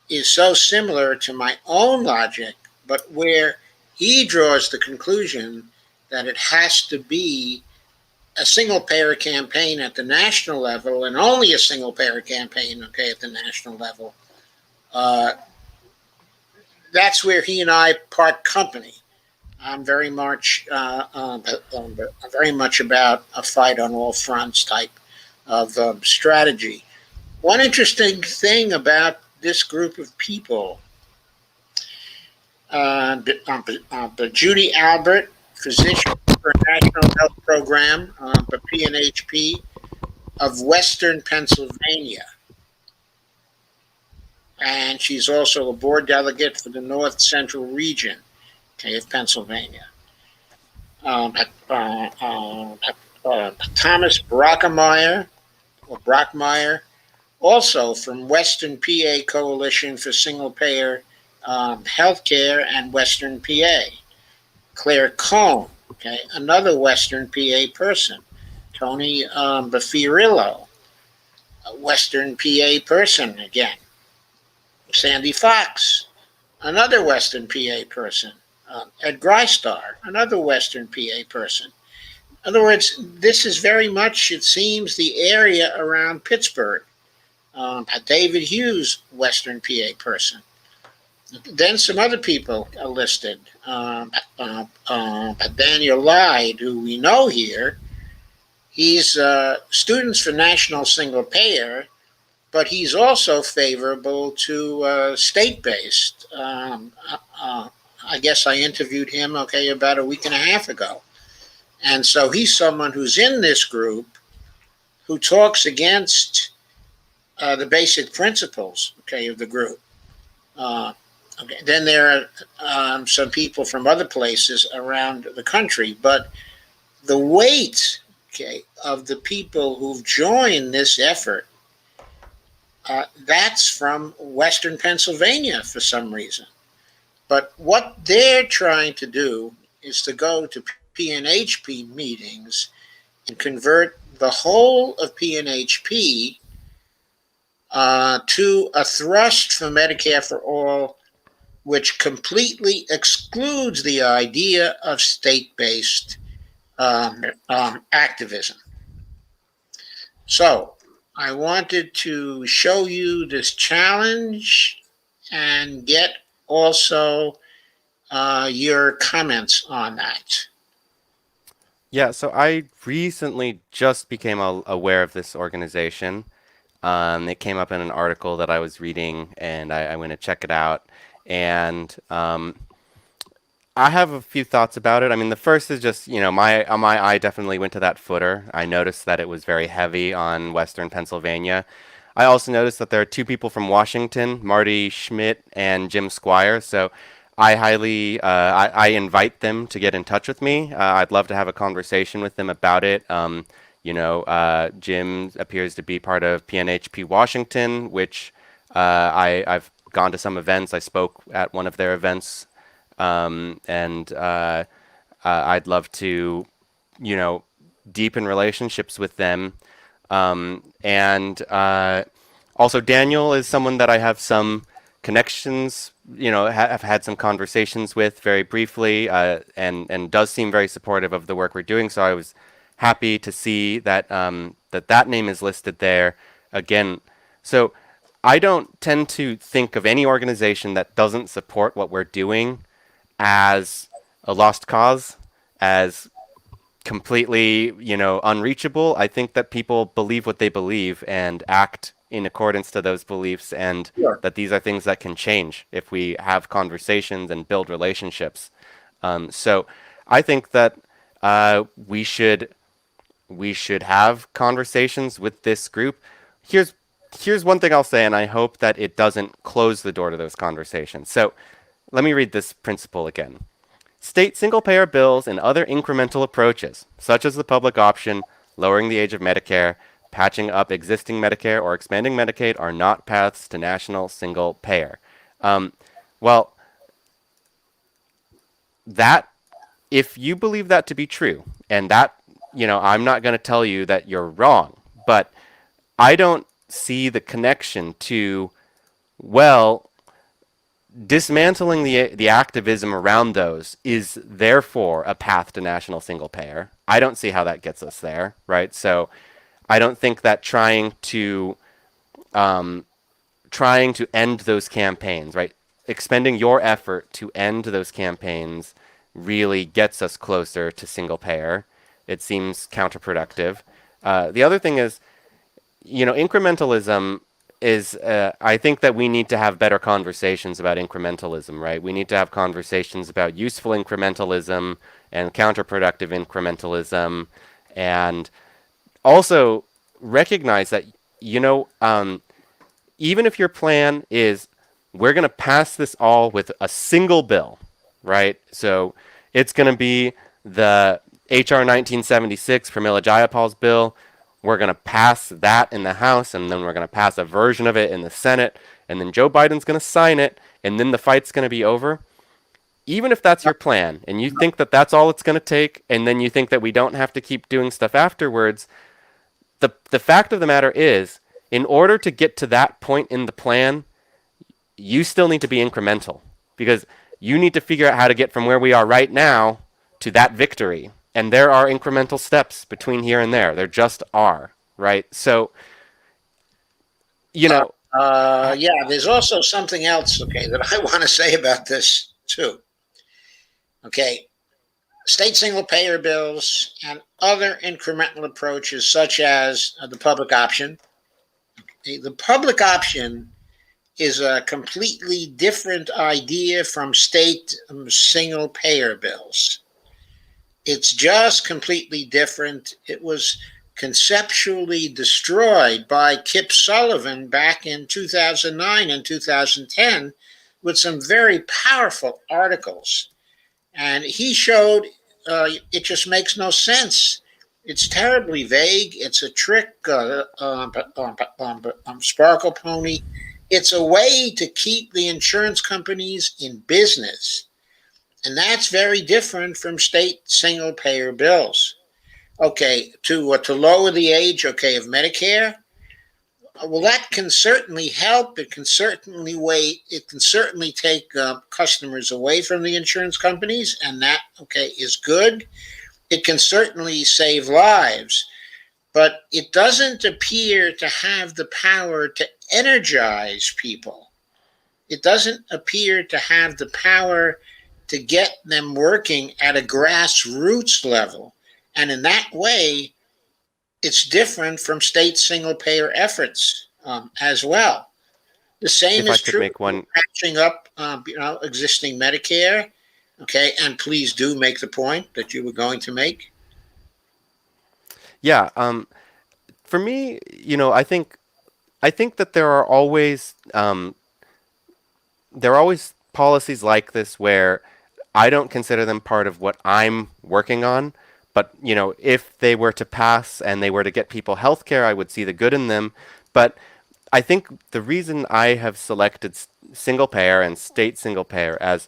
is so similar to my own logic, but where he draws the conclusion that it has to be a single payer campaign at the national level and only a single payer campaign, at the national level. That's where he and I part company. I'm very much about a fight on all fronts type of strategy. One interesting thing about this group of people, Judy Albert, physician for National Health Program, the PNHP of Western Pennsylvania. And she's also a board delegate for the North Central region, of Pennsylvania. Thomas Brockmeyer, also from Western PA Coalition for Single Payer Healthcare and Western PA. Claire Cohn, another Western PA person. Tony Baffirillo, a Western PA person again. Sandy Fox, another Western PA person. Ed Grystar, another Western PA person. In other words, this is very much, it seems, the area around Pittsburgh. David Hughes, Western PA person. Then some other people are listed. Daniel Lyde, who we know here, he's Students for National Single Payer, but he's also favorable to state-based. I guess I interviewed him, about a week and a half ago. And so he's someone who's in this group who talks against the basic principles, of the group. Then there are some people from other places around the country, but the weight, okay, of the people who've joined this effort, that's from Western Pennsylvania for some reason. But what they're trying to do is to go to PNHP meetings and convert the whole of PNHP to a thrust for Medicare for All, which completely excludes the idea of state based activism. So I wanted to show you this challenge and get also your comments on that. Yeah, so I recently just became aware of this organization. It came up in an article that I was reading, and I went to check it out. And I have a few thoughts about it. I mean, the first is just, my eye definitely went to that footer. I noticed that it was very heavy on Western Pennsylvania. I also noticed that there are two people from Washington, Marty Schmidt and Jim Squire. So I invite them to get in touch with me. I'd love to have a conversation with them about it. Jim appears to be part of PNHP Washington, which I've gone to some events. I spoke at one of their events, and I'd love to, you know, deepen relationships with them. And also, Daniel is someone that I have some connections, have had some conversations with very briefly, and does seem very supportive of the work we're doing. So I was happy to see that that name is listed there again. So I don't tend to think of any organization that doesn't support what we're doing as a lost cause, as completely, unreachable. I think that people believe what they believe and act in accordance to those beliefs, and Sure. that these are things that can change if we have conversations and build relationships. So I think that we should have conversations with this group. Here's one thing I'll say, and I hope that it doesn't close the door to those conversations. So let me read this principle again. State single-payer bills and other incremental approaches, such as the public option, lowering the age of Medicare, patching up existing Medicare, or expanding Medicaid, are not paths to national single-payer. Well, that if you believe that to be true, and that, I'm not going to tell you that you're wrong, but I don't see the connection to, well, dismantling the activism around those is therefore a path to national single payer. I don't see how that gets us there, right? So I don't think that trying to end those campaigns, right? Expending your effort to end those campaigns really gets us closer to single payer. It seems counterproductive. The other thing is, incrementalism is, I think that we need to have better conversations about incrementalism, right? We need to have conversations about useful incrementalism and counterproductive incrementalism, and also recognize that, even if your plan is, we're going to pass this all with a single bill, right? So it's going to be the HR 1976, Pramila Jayapal's bill. We're going to pass that in the House, and then we're going to pass a version of it in the Senate, and then Joe Biden's going to sign it, and then the fight's going to be over. Even if that's your plan, and you think that that's all it's going to take, and then you think that we don't have to keep doing stuff afterwards, the fact of the matter is, in order to get to that point in the plan, you still need to be incremental, because you need to figure out how to get from where we are right now to that victory. And there are incremental steps between here and there. There just are, right? So, Yeah, there's also something else, okay, that I want to say about this too. Okay, state single payer bills and other incremental approaches, such as the public option. The public option is a completely different idea from state single payer bills. It's just completely different. It was conceptually destroyed by Kip Sullivan back in 2009 and 2010 with some very powerful articles. And he showed it just makes no sense. It's terribly vague. It's a trick, sparkle pony. It's a way to keep the insurance companies in business. And that's very different from state single payer bills. Okay, to lower the age, okay, of Medicare, well, that can certainly help. It can certainly wait. It can certainly take customers away from the insurance companies, and that, okay, is good. It can certainly save lives, but it doesn't appear to have the power to energize people. It doesn't appear to have the power to get them working at a grassroots level. And in that way, it's different from state single payer efforts as well. The same If I is could true make for one, patching up, existing Medicare. Okay, and please do make the point that you were going to make. yeah, for me, I think that there are always policies like this where I don't consider them part of what I'm working on. But, if they were to pass and they were to get people health care, I would see the good in them. But I think the reason I have selected single payer and state single payer as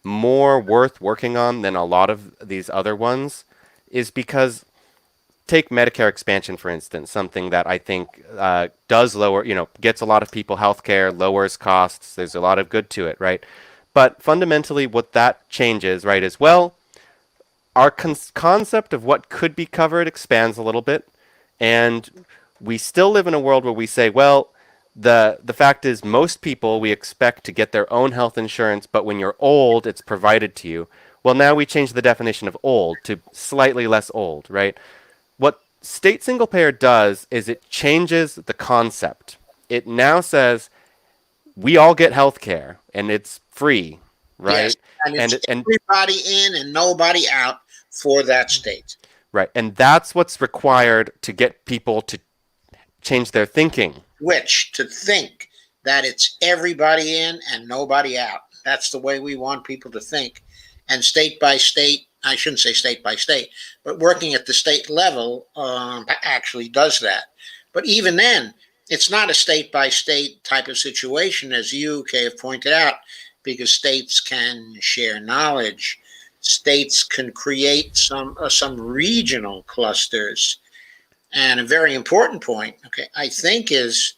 more worth working on than a lot of these other ones is because take Medicare expansion, for instance, something that I think does lower, gets a lot of people health care, lowers costs. There's a lot of good to it, right? But fundamentally, what that changes, right, is well, our concept of what could be covered expands a little bit, and we still live in a world where we say, well, the fact is most people we expect to get their own health insurance, but when you're old, it's provided to you. Well, now we change the definition of old to slightly less old, right? What state single payer does is it changes the concept. It now says we all get health care and it's free, Yes, right? and it's And everybody in and nobody out for that state. right, and that's what's required to get people to change their thinking. Which to think that it's everybody in and nobody out. That's the way we want people to think. And state by state, I shouldn't say state by state, but working at the state level actually does that. But even then, it's not a state by state type of situation, as you, Kay, have pointed out, because states can share knowledge. States can create some regional clusters. And a very important point, okay, I think is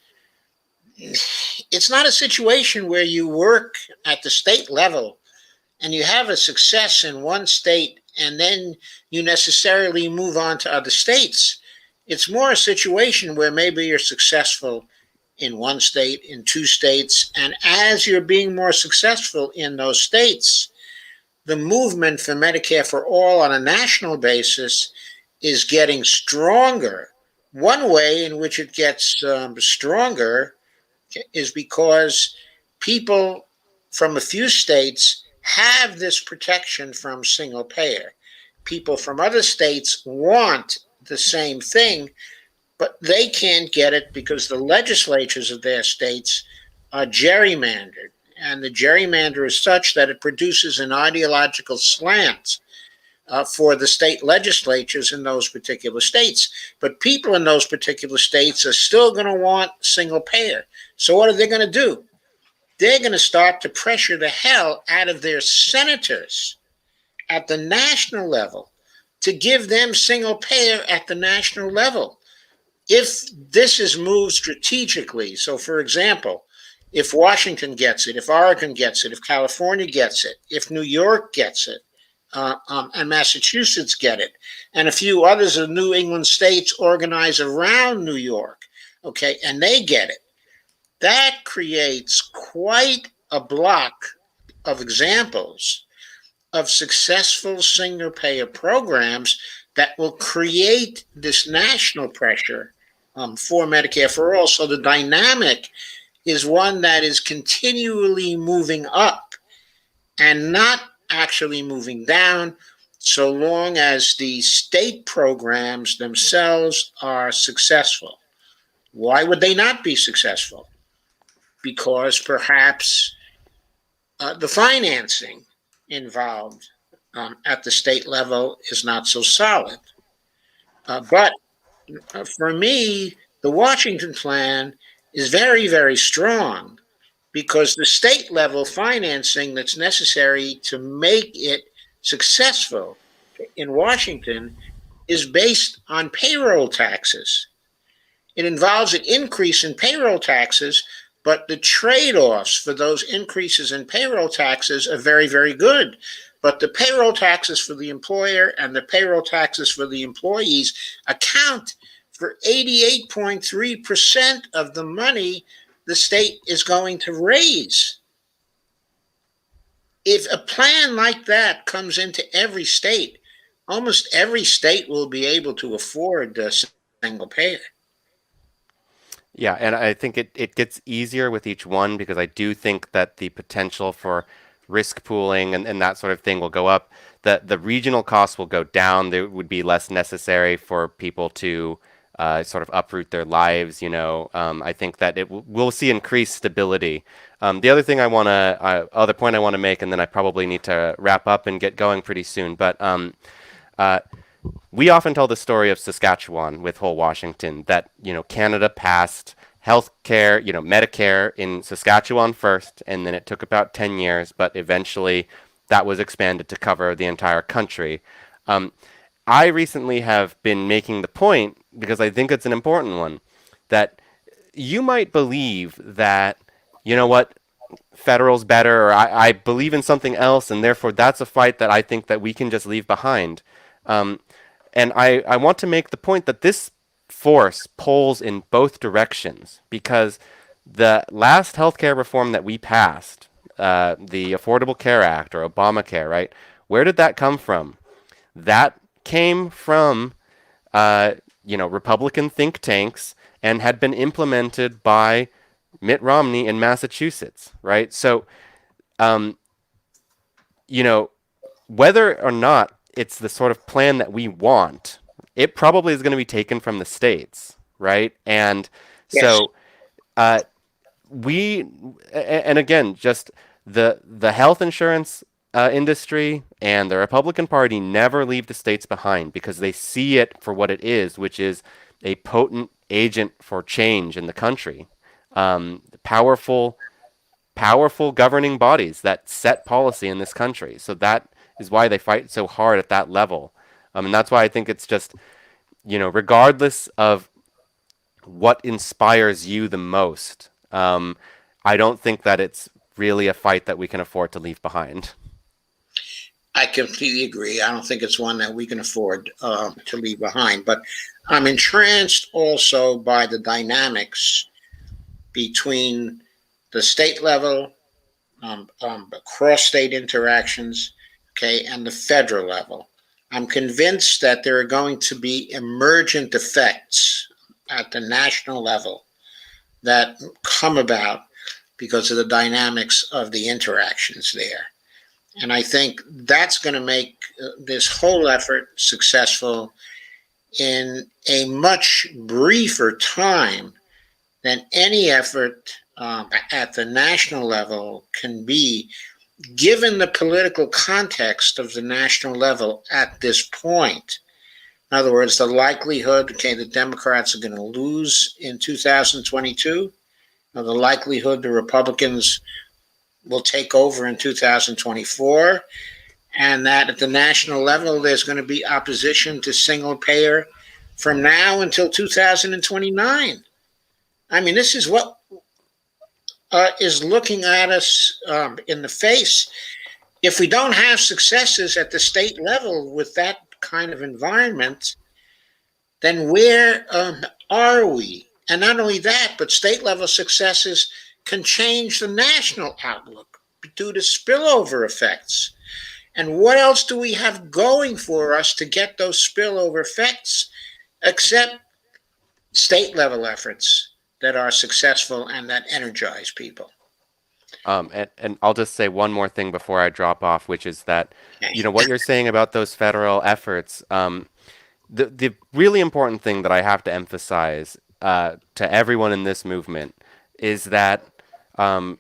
it's not a situation where you work at the state level and you have a success in one state and then you necessarily move on to other states. It's more a situation where maybe you're successful in one state, in two states, and as you're being more successful in those states, the movement for Medicare for All on a national basis is getting stronger. One way in which it gets stronger is because people from a few states have this protection from single payer. People from other states want the same thing, but they can't get it because the legislatures of their states are gerrymandered. And the gerrymander is such that it produces an ideological slant for the state legislatures in those particular states. But people in those particular states are still going to want single payer. So what are they going to do? They're going to start to pressure the hell out of their senators at the national level to give them single payer at the national level. If this is moved strategically, so for example, if Washington gets it, if Oregon gets it, if California gets it, if New York gets it, and Massachusetts get it, and a few others of New England states organize around New York, okay, and they get it, that creates quite a block of examples of successful single payer programs that will create this national pressure for Medicare for All. So the dynamic is one that is continually moving up and not actually moving down so long as the state programs themselves are successful. Why would they not be successful? Because perhaps the financing involved at the state level is not so solid. But for me, the Washington plan is very, very strong because the state level financing that's necessary to make it successful in Washington is based on payroll taxes. It involves an increase in payroll taxes, but the trade offs for those increases in payroll taxes are very, very good. But the payroll taxes for the employer and the payroll taxes for the employees account for 88.3% of the money the state is going to raise. If a plan like that comes into every state, almost every state will be able to afford a single payer. Yeah, and I think it gets easier with each one because I do think that the potential for risk pooling and that sort of thing will go up. The regional costs will go down. There would be less necessary for people to sort of uproot their lives. I think that we'll see increased stability. The other thing other point I want to make, and then I probably need to wrap up and get going pretty soon. But uh, we often tell the story of Saskatchewan with whole Washington that, Canada passed healthcare, Medicare in Saskatchewan first, and then it took about 10 years, but eventually that was expanded to cover the entire country. Um, I recently have been making the point, because I think it's an important one, that you might believe that, you know what, federal's better, or I believe in something else, and therefore that's a fight that I think that we can just leave behind. Um, and I want to make the point that this force pulls in both directions because the last healthcare reform that we passed, the Affordable Care Act or Obamacare, right? Where did that come from? That came from, Republican think tanks and had been implemented by Mitt Romney in Massachusetts, right? So, um, you know, whether or not it's the sort of plan that we want, it probably is going to be taken from the states, right? And Yes. so uh, we, and again, just the health insurance industry and the Republican Party never leave the states behind because they see it for what it is, which is a potent agent for change in the country. Powerful governing bodies that set policy in this country. So that is why they fight so hard at that level. And that's why I think it's just, regardless of what inspires you the most, I don't think that it's really a fight that we can afford to leave behind. I completely agree. I don't think it's one that we can afford to leave behind. But I'm entranced also by the dynamics between the state level, cross state interactions, okay, and the federal level. I'm convinced that there are going to be emergent effects at the national level that come about because of the dynamics of the interactions there. And I think that's going to make this whole effort successful in a much briefer time than any effort at the national level can be, given the political context of the national level at this point. In other words, the likelihood, okay, the Democrats are going to lose in 2022, or the likelihood the Republicans will take over in 2024, and that at the national level, there's going to be opposition to single payer from now until 2029. I mean, this is what is looking at us in the face. If we don't have successes at the state level with that kind of environment, then where are we? And not only that, but state level successes can change the national outlook due to spillover effects. And what else do we have going for us to get those spillover effects except state level efforts that are successful and that energize people? And I'll just say one more thing before I drop off, which is that, Okay. what you're saying about those federal efforts, the really important thing that I have to emphasize to everyone in this movement is that um,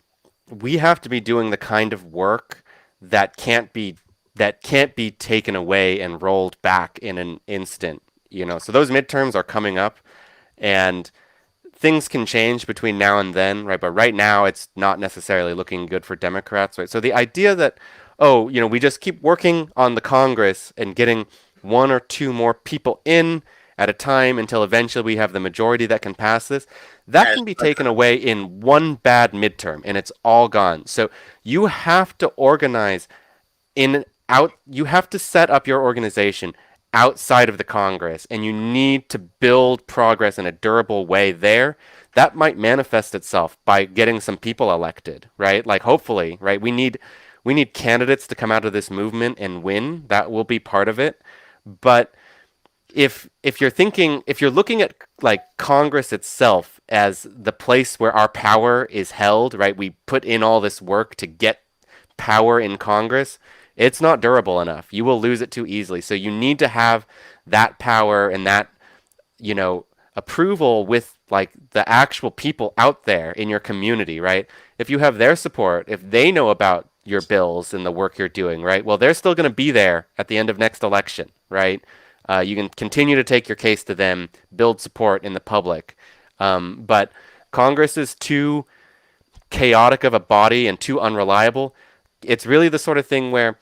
we have to be doing the kind of work that can't be that can't be taken away and rolled back in an instant. So those midterms are coming up, and things can change between now and then, right? But right now, it's not necessarily looking good for Democrats, right? So the idea that, oh, we just keep working on the Congress and getting one or two more people in at a time until eventually we have the majority that can pass this, that Yes. can be taken away in one bad midterm and it's all gone. So you have to organize you have to set up your organization outside of the Congress, and you need to build progress in a durable way there. That might manifest itself by getting some people elected, right? Like hopefully, right? We need candidates to come out of this movement and win. That will be part of it. But if you're looking at like Congress itself as the place where our power is held, right? We put in all this work to get power in Congress, it's not durable enough. You will lose it too easily. So you need to have that power and that, approval with like the actual people out there in your community, right? If you have their support, if they know about your bills and the work you're doing, right? Well, they're still going to be there at the end of next election, right? You can continue to take your case to them, build support in the public. But Congress is too chaotic of a body and too unreliable. It's really the sort of thing where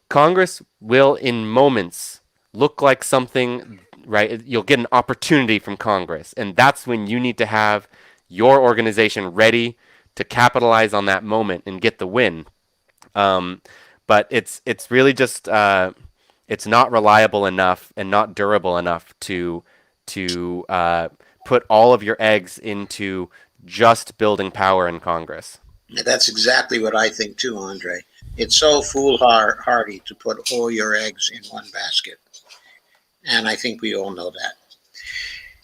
Congress will, in moments, look like something, right? You'll get an opportunity from Congress, and that's when you need to have your organization ready to capitalize on that moment and get the win. Um, but it's really just it's not reliable enough and not durable enough to put all of your eggs into just building power in Congress. That's exactly what I think too, Andre. It's so foolhardy to put all your eggs in one basket. And I think we all know that.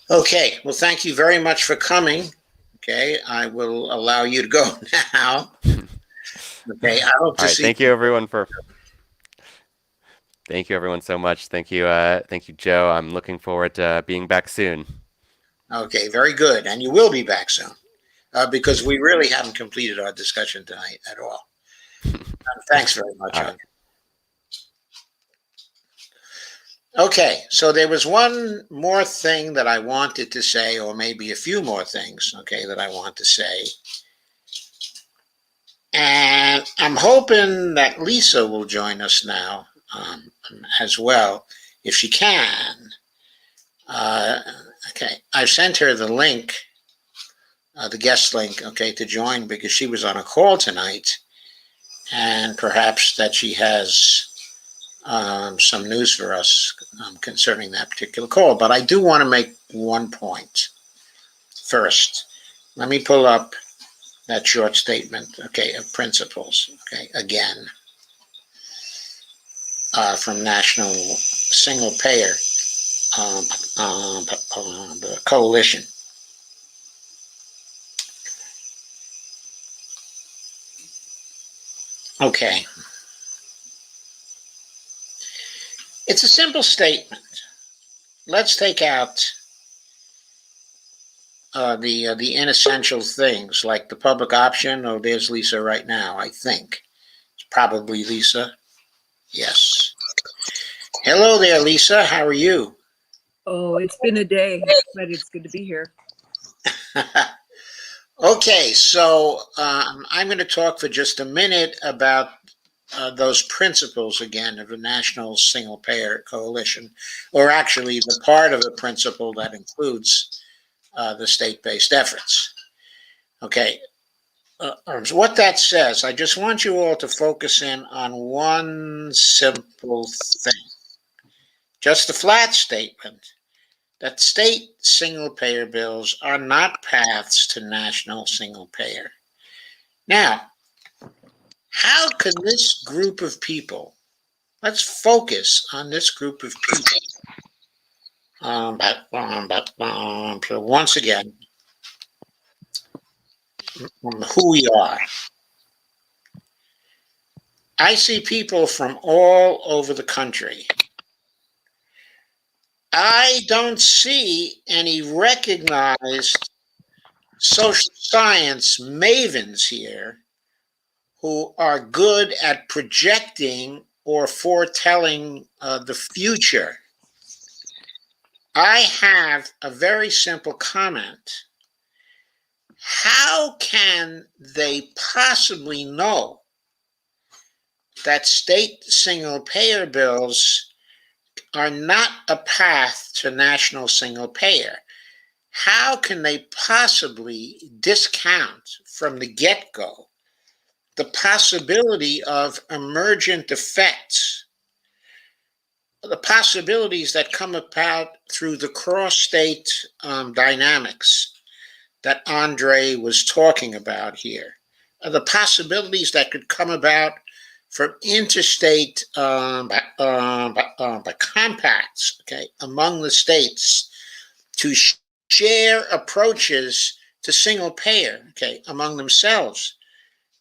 Okay, well, thank you very much for coming. Okay, I will allow you to go now. Okay, I hope All to right, see thank you everyone for thank you everyone so much. Thank you, Joe. I'm looking forward to being back soon. Okay, very good. And you will be back soon because we really haven't completed our discussion tonight at all. Thanks very much, All right. Andre. Okay, so there was one more thing that I wanted to say, or maybe a few more things, okay, that I want to say. And I'm hoping that Lisa will join us now as well, if she can. Okay, I've sent her the link, the guest link, okay, to join because she was on a call tonight, and perhaps that she has some news for us concerning that particular call. But I do want to make one point first. Let me pull up that short statement, okay, of principles, okay, again, from National Single Payer the Coalition. Okay. It's a simple statement. Let's take out the inessential things like the public option. Oh, there's Lisa right now, I think. It's probably Lisa. Yes. Hello there, Lisa. How are you? Oh, it's been a day, but it's good to be here. Okay, so I'm going to talk for just a minute about those principles again of the National Single Payer Coalition, or actually the part of the principle that includes the state-based efforts. Okay, so what that says, I just want you all to focus in on one simple thing, just a flat statement that state single payer bills are not paths to national single payer. Now, how can this group of people, let's focus on this group of people. So once again, who we are. I see people from all over the country. I don't see any recognized social science mavens here who are good at projecting or foretelling the future. I have a very simple comment. How can they possibly know that state single payer bills are not a path to national single payer? How can they possibly discount from the get-go the possibility of emergent effects, the possibilities that come about through the cross-state dynamics that Andre was talking about here, the possibilities that could come about from interstate by compacts, okay, among the states to share approaches to single payer, okay, among themselves.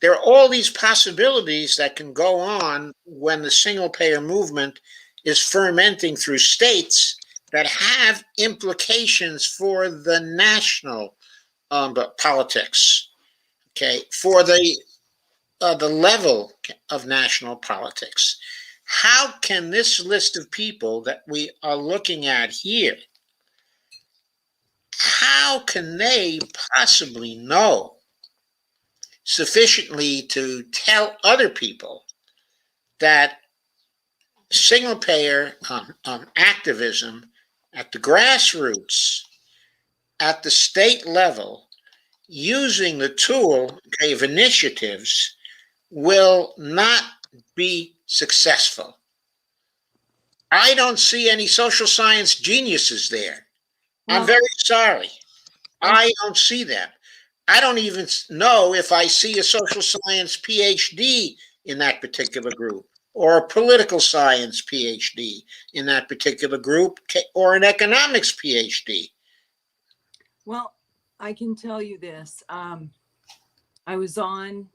There are all these possibilities that can go on when the single payer movement is fermenting through states that have implications for the national politics, okay, for the level of national politics. How can this list of people that we are looking at here, how can they possibly know sufficiently to tell other people that single payer activism at the grassroots, at the state level, using the tool, okay, of initiatives will not be successful? I don't see any social science geniuses there. I'm very sorry. I don't see them. I don't even know if I see a social science PhD in that particular group, or a political science PhD in that particular group, or an economics PhD. Well, I can tell you this. I was on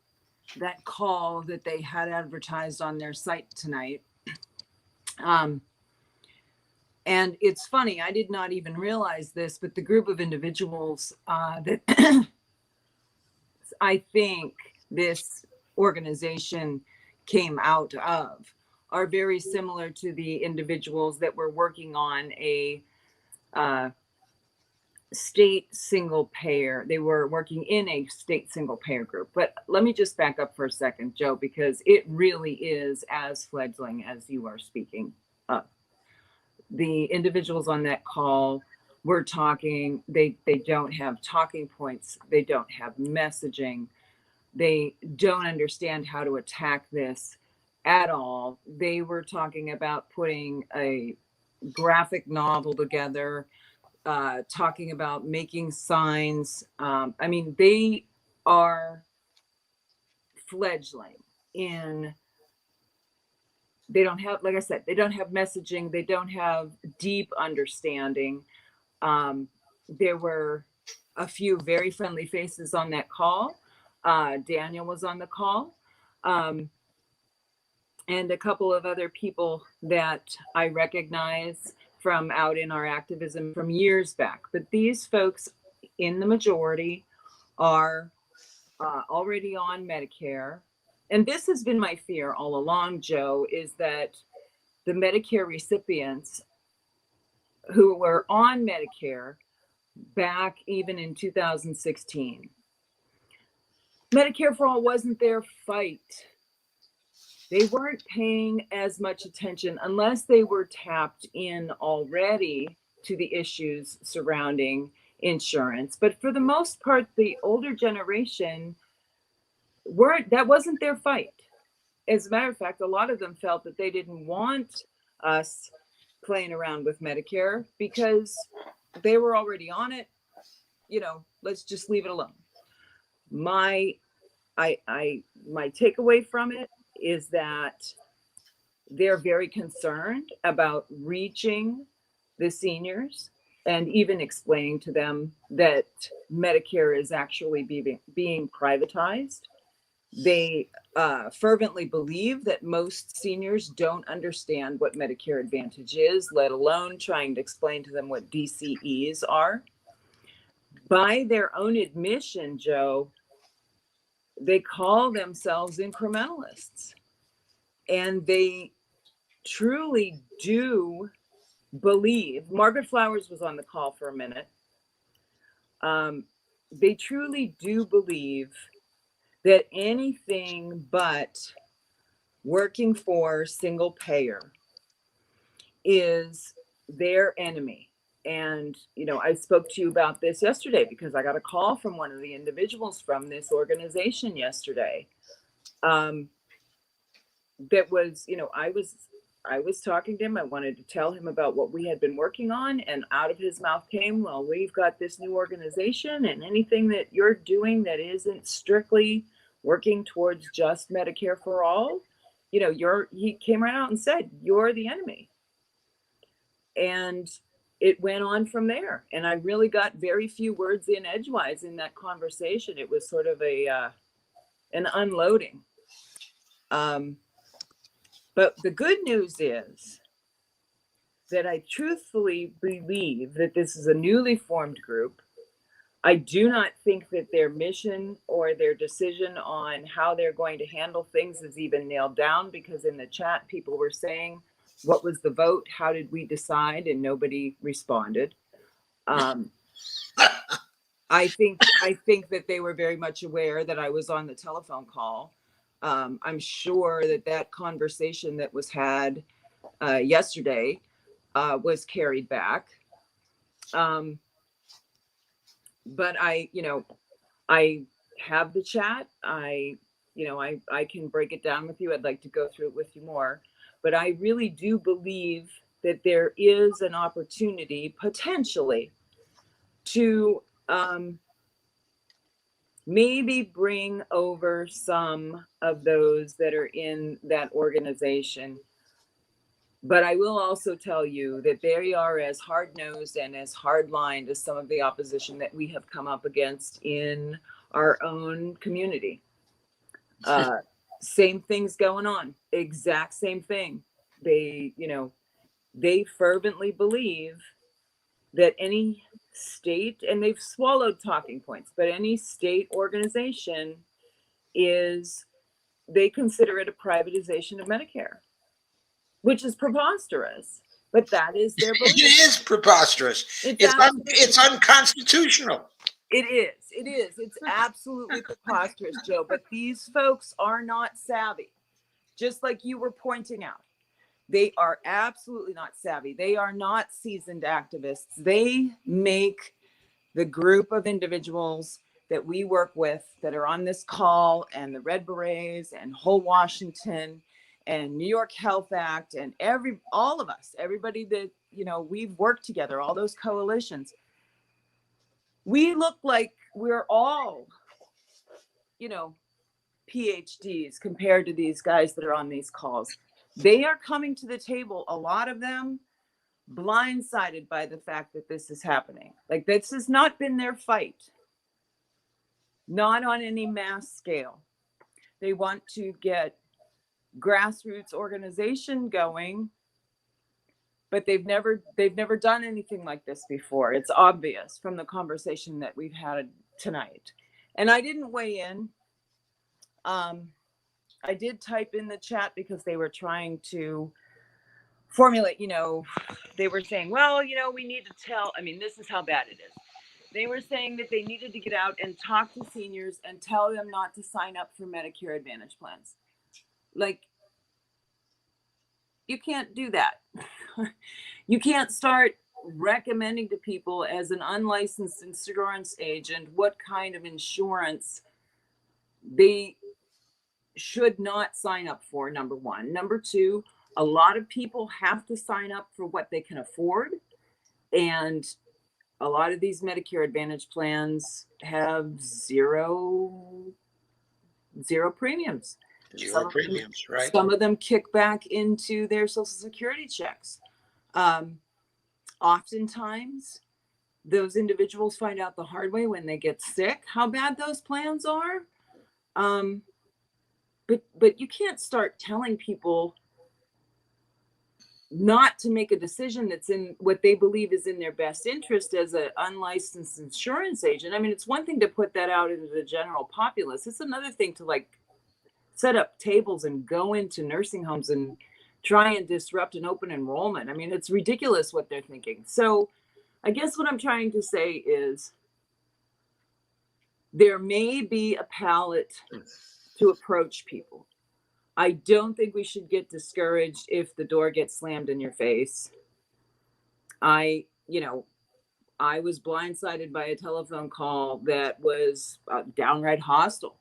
that call that they had advertised on their site tonight. And it's funny, I did not even realize this, but the group of individuals that I think this organization came out of are very similar to the individuals that were working on a state single payer. They were working in a state single payer group. But let me just back up for a second, Joe, because it really is as fledgling as you are speaking of. The individuals on that call were talking, they don't have talking points, they don't have messaging, they don't understand how to attack this at all. They were talking about putting a graphic novel together, talking about making signs. I mean, they are fledgling in, they don't have, like I said, they don't have messaging, they don't have deep understanding. There were a few very friendly faces on that call. Daniel was on the call. And a couple of other people that I recognize from out in our activism from years back. But these folks, in the majority, are already on Medicare. And this has been my fear all along, Joe, is that the Medicare recipients who were on Medicare back even in 2016, Medicare for All wasn't their fight. They weren't paying as much attention unless they were tapped in already to the issues surrounding insurance. But for the most part, the older generation that wasn't their fight. As a matter of fact, a lot of them felt that they didn't want us playing around with Medicare because they were already on it. You know, let's just leave it alone. My takeaway from it is that they're very concerned about reaching the seniors and even explaining to them that Medicare is actually being privatized. They fervently believe that most seniors don't understand what Medicare Advantage is, let alone trying to explain to them what DCEs are. By their own admission, Joe, they call themselves incrementalists. And they truly do believe, Margaret Flowers was on the call for a minute. They truly do believe that anything but working for single payer is their enemy. And, I spoke to you about this yesterday because I got a call from one of the individuals from this organization yesterday. That was, I was talking to him. I wanted to tell him about what we had been working on, and out of his mouth came, well, we've got this new organization, and anything that you're doing that isn't strictly working towards just Medicare for all, he came right out and said, you're the enemy. And it went on from there. And I really got very few words in edgewise in that conversation. It was sort of an unloading. But the good news is that I truthfully believe that this is a newly formed group. I do not think that their mission or their decision on how they're going to handle things is even nailed down, because in the chat, people were saying, what was the vote? How did we decide? And nobody responded. I think that they were very much aware that I was on the telephone call. I'm sure that conversation that was had yesterday was carried back. But I have the chat. I can break it down with you. I'd like to go through it with you more. But I really do believe that there is an opportunity potentially to maybe bring over some of those that are in that organization. But I will also tell you that they are as hard-nosed and as hard-lined as some of the opposition that we have come up against in our own community. Same things going on, exact same thing. They fervently believe that any state, and they've swallowed talking points, but any state organization they consider it a privatization of Medicare, which is preposterous, but that is their belief. It is preposterous. It's unconstitutional. It is. It's absolutely preposterous, Joe. But these folks are not savvy. Just like you were pointing out. They are absolutely not savvy. They are not seasoned activists. They make the group of individuals that we work with that are on this call, and the Red Berets and Whole Washington and New York Health Act and all of us, everybody that, we've worked together, all those coalitions. We look like we're all, PhDs compared to these guys that are on these calls. They are coming to the table, a lot of them, blindsided by the fact that this is happening. Like, this has not been their fight. Not on any mass scale. They want to get grassroots organization going, but they've never done anything like this before. It's obvious from the conversation that we've had tonight. And I didn't weigh in. I did type in the chat because they were trying to formulate, they were saying, well, we need to this is how bad it is. They were saying that they needed to get out and talk to seniors and tell them not to sign up for Medicare Advantage plans. Like, you can't do that. You can't start recommending to people as an unlicensed insurance agent what kind of insurance they should not sign up for, number one. Number two, a lot of people have to sign up for what they can afford. And a lot of these Medicare Advantage plans have zero premiums. Zero premiums, right? Some of them kick back into their Social Security checks. Oftentimes, those individuals find out the hard way when they get sick how bad those plans are. But you can't start telling people not to make a decision that's in what they believe is in their best interest as an unlicensed insurance agent. It's one thing to put that out into the general populace. It's another thing to set up tables and go into nursing homes and try and disrupt an open enrollment. I mean, it's ridiculous what they're thinking. So I guess what I'm trying to say is there may be a palette to approach people. I don't think we should get discouraged if the door gets slammed in your face. I was blindsided by a telephone call that was downright hostile.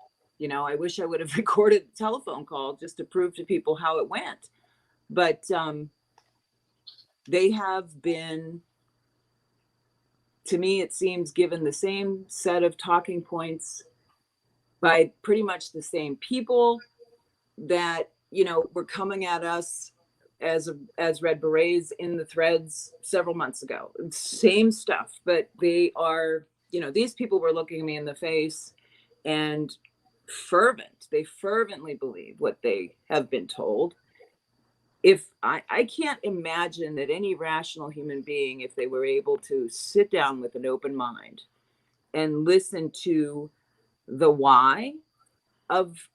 I wish I would have recorded the telephone call just to prove to people how it went. But they have been, to me, it seems, given the same set of talking points by pretty much the same people that, were coming at us as Red Berets in the threads several months ago. Same stuff, but they are, these people were looking at me in the face and they fervently believe what they have been told. If I can't imagine that any rational human being, if they were able to sit down with an open mind and listen to the why of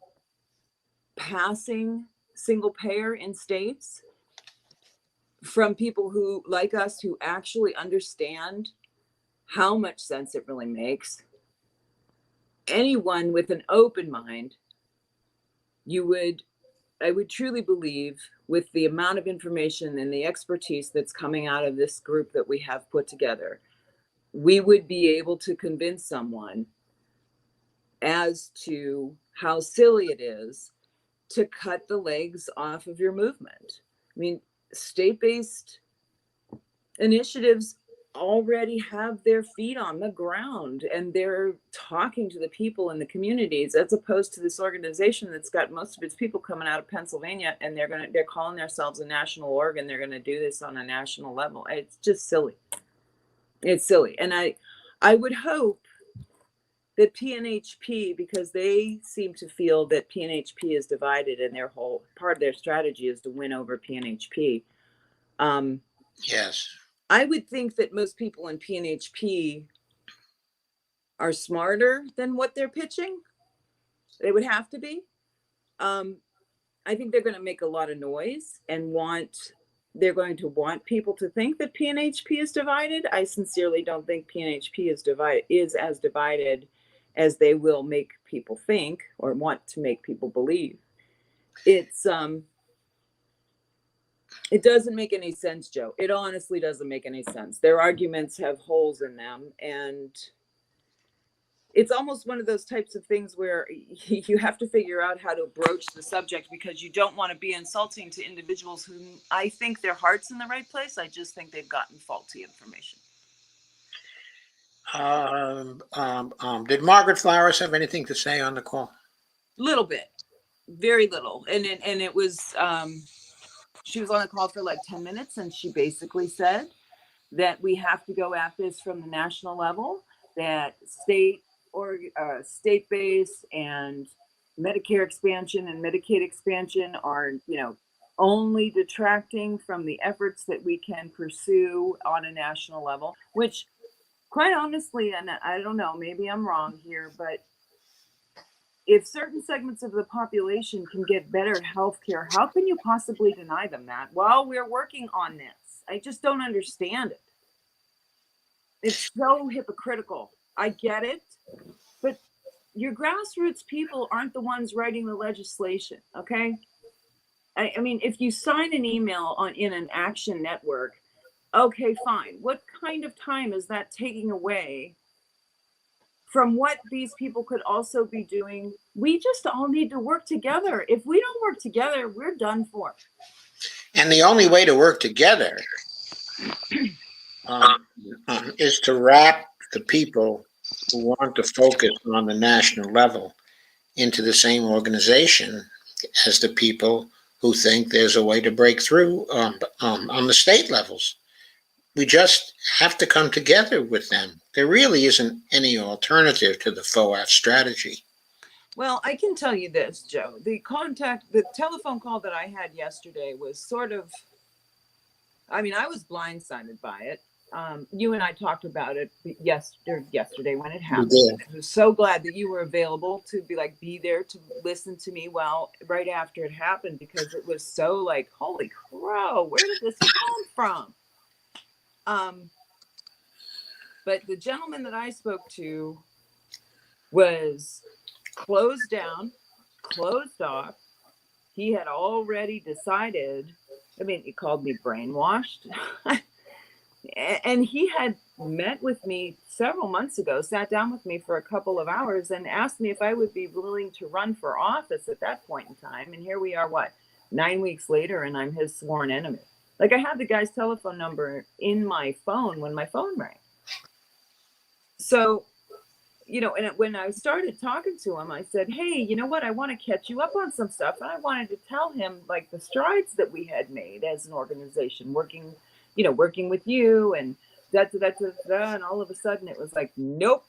passing single payer in states from people who, like us, who actually understand how much sense it really makes, anyone with an open mind, I would truly believe, with the amount of information and the expertise that's coming out of this group that we have put together, we would be able to convince someone as to how silly it is to cut the legs off of your movement. I mean, state-based initiatives already have their feet on the ground and they're talking to the people in the communities, as opposed to this organization that's got most of its people coming out of Pennsylvania, and they're calling themselves a national org, and they're going to do this on a national level. It's just silly. It's silly. And I would hope that PNHP, because they seem to feel that PNHP is divided and their whole part of their strategy is to win over PNHP. Yes. I would think that most people in PNHP are smarter than what they're pitching. They would have to be. I think they're going to make a lot of noise and they're going to want people to think that PNHP is divided. I sincerely don't think PNHP is as divided as they will make people think or want to make people believe. It doesn't make any sense, Joe. It honestly doesn't make any sense. Their arguments have holes in them, and it's almost one of those types of things where you have to figure out how to broach the subject, because you don't want to be insulting to individuals who I think their heart's in the right place. I just think they've gotten faulty information. Did Margaret Flowers have anything to say on the call? Little bit, very little. And it was, she was on the call for like 10 minutes, and she basically said that we have to go at this from the national level, that state-based and Medicare expansion and Medicaid expansion are, only detracting from the efforts that we can pursue on a national level, which, quite honestly, and I don't know, maybe I'm wrong here, but if certain segments of the population can get better health care, how can you possibly deny them that while we're working on this? I just don't understand it. It's so hypocritical. I get it, but your grassroots people aren't the ones writing the legislation, okay? I mean, if you sign an email in an action network, okay, fine. What kind of time is that taking away from what these people could also be doing? We just all need to work together. If we don't work together, we're done for. And the only way to work together is to wrap the people who want to focus on the national level into the same organization as the people who think there's a way to break through on the state levels. We just have to come together with them. There really isn't any alternative to the FOAF strategy. Well, I can tell you this, Joe. The telephone call that I had yesterday was sort of, I mean, I was blindsided by it. You and I talked about it yesterday when it We happened. did. I was so glad that you were available to be there to listen to me right after it happened, because it was so like, holy crow, where did this come from? But the gentleman that I spoke to was closed down, closed off. He had already decided. I mean, he called me brainwashed. And he had met with me several months ago, sat down with me for a couple of hours and asked me if I would be willing to run for office at that point in time. And here we are, 9 weeks later, and I'm his sworn enemy. Like, I had the guy's telephone number in my phone when my phone rang. So, and when I started talking to him, I said, hey, you know what? I want to catch you up on some stuff. And I wanted to tell him, like, the strides that we had made as an organization, working with you and and all of a sudden it was like, nope,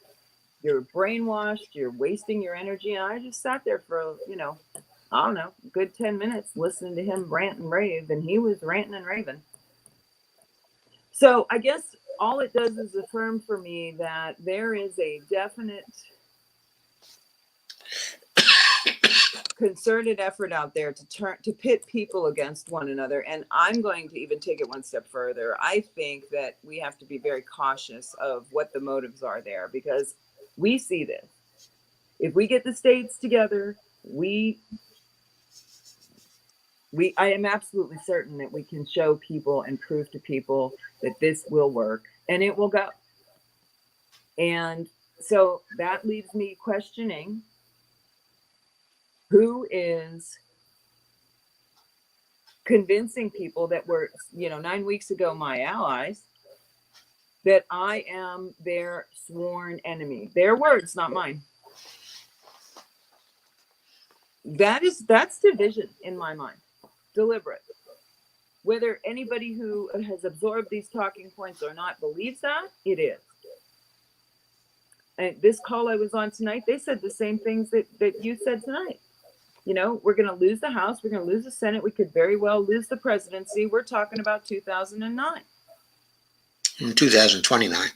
you're brainwashed, you're wasting your energy. And I just sat there for, I don't know, a good 10 minutes listening to him rant and rave, and he was ranting and raving. So I guess all it does is affirm for me that there is a definite concerted effort out there to pit people against one another. And I'm going to even take it one step further. I think that we have to be very cautious of what the motives are there, because we see this. If we get the states together, I am absolutely certain that we can show people and prove to people that this will work and it will go. And so that leaves me questioning who is convincing people that were, 9 weeks ago, my allies, that I am their sworn enemy. Their words, not mine. That's division in my mind. Deliberate. Whether anybody who has absorbed these talking points or not believes that, it is. And this call I was on tonight, they said the same things that you said tonight. We're going to lose the House. We're going to lose the Senate. We could very well lose the presidency. We're talking about 2009. 2029.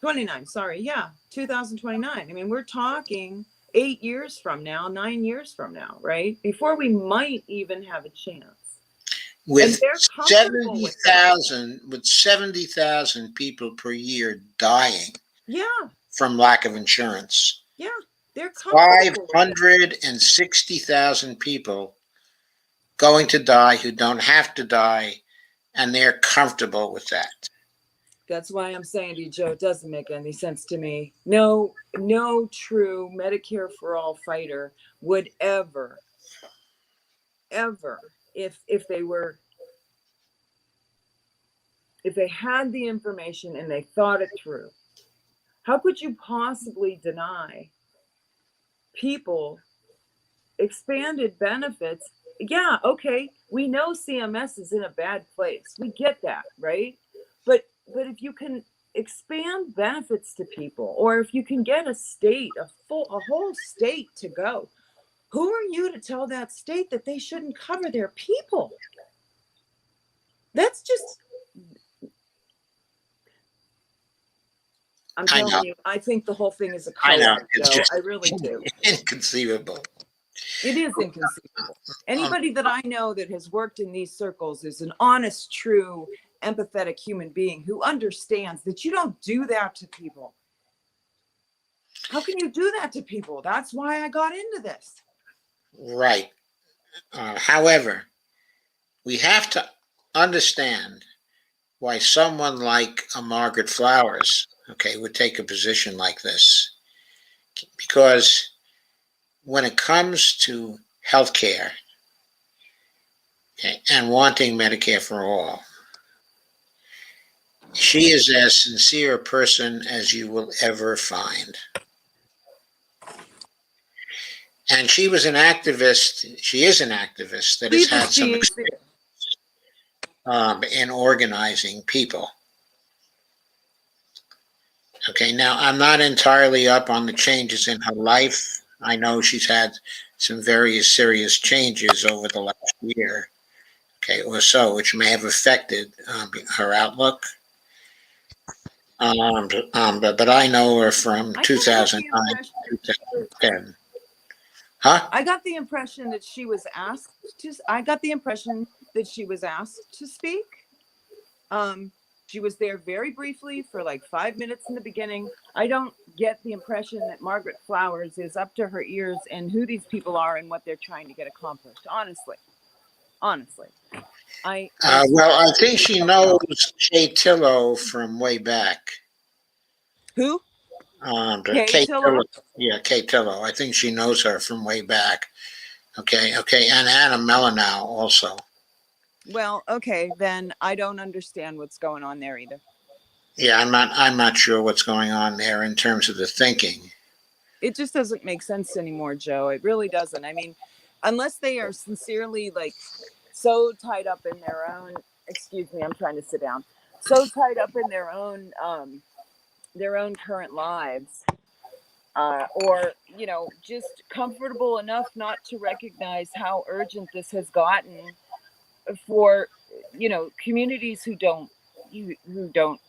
29, sorry. Yeah, 2029. I mean, we're talking 8 years from now, 9 years from now, right? Before we might even have a chance. With 70,000 people per year dying. Yeah. From lack of insurance. Yeah. They're comfortable. 560,000 people going to die who don't have to die, and they're comfortable with that. That's why I'm saying to you, Joe, it doesn't make any sense to me. No true Medicare for all fighter would ever, if they had the information and they thought it through, how could you possibly deny people expanded benefits? Yeah, okay, we know CMS is in a bad place. We get that, right? But if you can expand benefits to people, or if you can get a whole state to go, who are you to tell that state that they shouldn't cover their people? That's just, I'm telling you, I think the whole thing is a color. I really do. Inconceivable. It is inconceivable. Anybody that I know that has worked in these circles is an honest, true, empathetic human being who understands that you don't do that to people. How can you do that to people? That's why I got into this. Right. However, we have to understand why someone like a Margaret Flowers, would take a position like this. Because when it comes to healthcare and wanting Medicare for all, she is as sincere a person as you will ever find. And she was an activist. She is an activist that has had some experience in organizing people. Now I'm not entirely up on the changes in her life. I know she's had some very serious changes over the last year, or so, which may have affected her outlook. but I know her from I kinda got the 2009, impression that she was 2010. Huh? I got the impression that she was asked I got the impression that she was asked to speak. Um, she was there very briefly for like 5 minutes in the beginning. I don't get the impression that Margaret Flowers is up to her ears in who these people are and what they're trying to get accomplished. Honestly, I Well, I think she knows Kay Tillow from way back. who? Kay Kay Tillow? Tillow. Yeah, Kay Tillow. I think she knows her from way back. Okay, and Anna Melanow also. Well, okay, then I don't understand what's going on there either. Yeah, I'm not sure what's going on there in terms of the thinking. It just doesn't make sense anymore, Joe. It really doesn't. I mean, unless they are sincerely like so tied up in their own, excuse me, I'm trying to sit down. So tied up in their own current lives, or just comfortable enough not to recognize how urgent this has gotten for communities who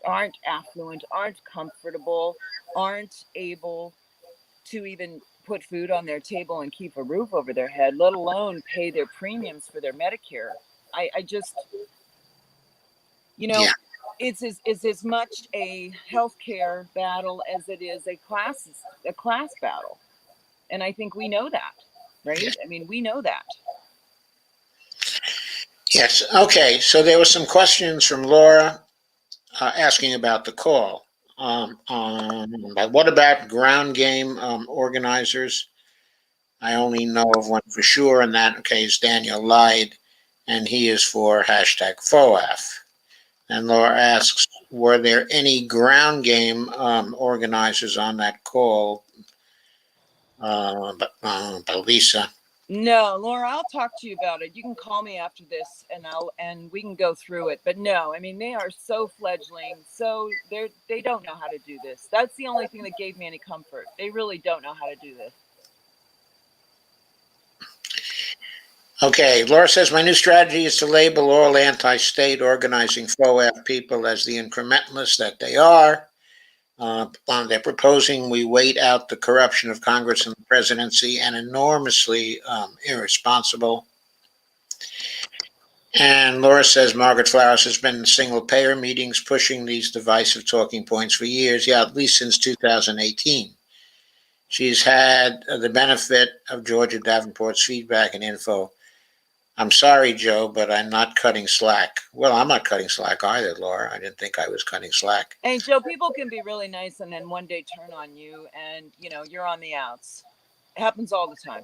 aren't affluent, aren't comfortable, aren't able to even put food on their table and keep a roof over their head, let alone pay their premiums for their Medicare. I just, you know, Yeah, it's as much a healthcare battle as it is a class battle. And I think we know that, right? yes, I mean, we know that. yes. Okay, so there were some questions from Laura asking about the call. But what about ground game organizers? I only know of one for sure, and that case Daniel lied, and he is for hashtag FOAF. And Laura asks, were there any ground game organizers on that call? But Lisa. No, Laura, I'll talk to you about it. You can call me after this and we can go through it. But no, I mean they are so fledgling, so they don't know how to do this. That's the only thing that gave me any comfort. They really don't know how to do this. Okay, Laura says, my new strategy is to label all anti-state organizing FOAF people as the incrementalists that they are. They're proposing we wait out the corruption of Congress and the presidency and enormously irresponsible. And Laura says Margaret Flowers has been in single payer meetings pushing these divisive talking points for years, yeah, at least since 2018. She's had the benefit of Georgia Davenport's feedback and info. I'm sorry, Joe, but I'm not cutting slack. Well, I'm not cutting slack either, Laura. I didn't think I was cutting slack. Hey, Joe, people can be really nice and then one day turn on you and you're on the outs. It happens all the time.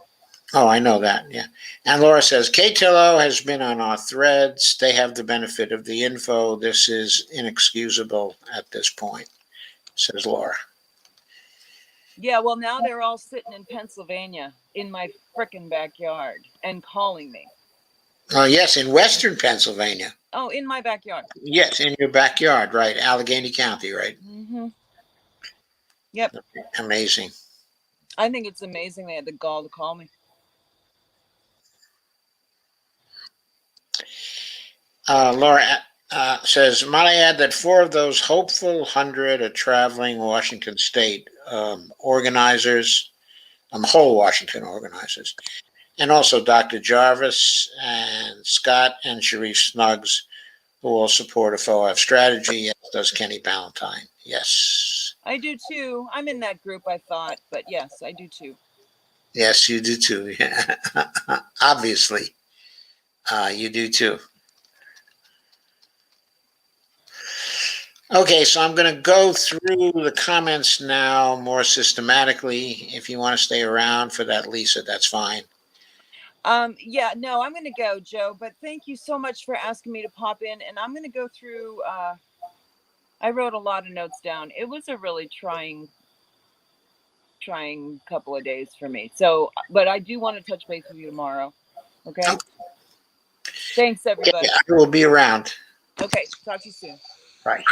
Oh, I know that. Yeah. And Laura says, Kay Tillow has been on our threads. They have the benefit of the info. This is inexcusable at this point, says Laura. Yeah, well, now they're all sitting in Pennsylvania in my frickin' backyard and calling me. Oh, yes, in Western Pennsylvania. Oh, in my backyard. Yes, in your backyard, right? Allegheny County, right? Mm-hmm. Yep. Amazing. I think it's amazing they had the gall to call me. Laura says, might I add that 4 of those hopeful 100 are traveling Washington State organizers, whole Washington organizers, and also Dr. Jarvis and Scott and Sharif Snuggs, who all support a FOAF strategy, as does Kenny Ballantyne. Yes. I do too. I'm in that group, I thought, but yes, I do too. Yes, you do too. Yeah. Obviously, you do too. Okay, so I'm going to go through the comments now more systematically. If you want to stay around for that, Lisa, that's fine. Yeah, no, I'm going to go, Joe, but thank you so much for asking me to pop in. And I'm going to go through, I wrote a lot of notes down. It was a really trying couple of days for me. So, but I do want to touch base with you tomorrow. Okay. Okay. Thanks, everybody. Yeah, I will be around. Okay. Talk to you soon. Right.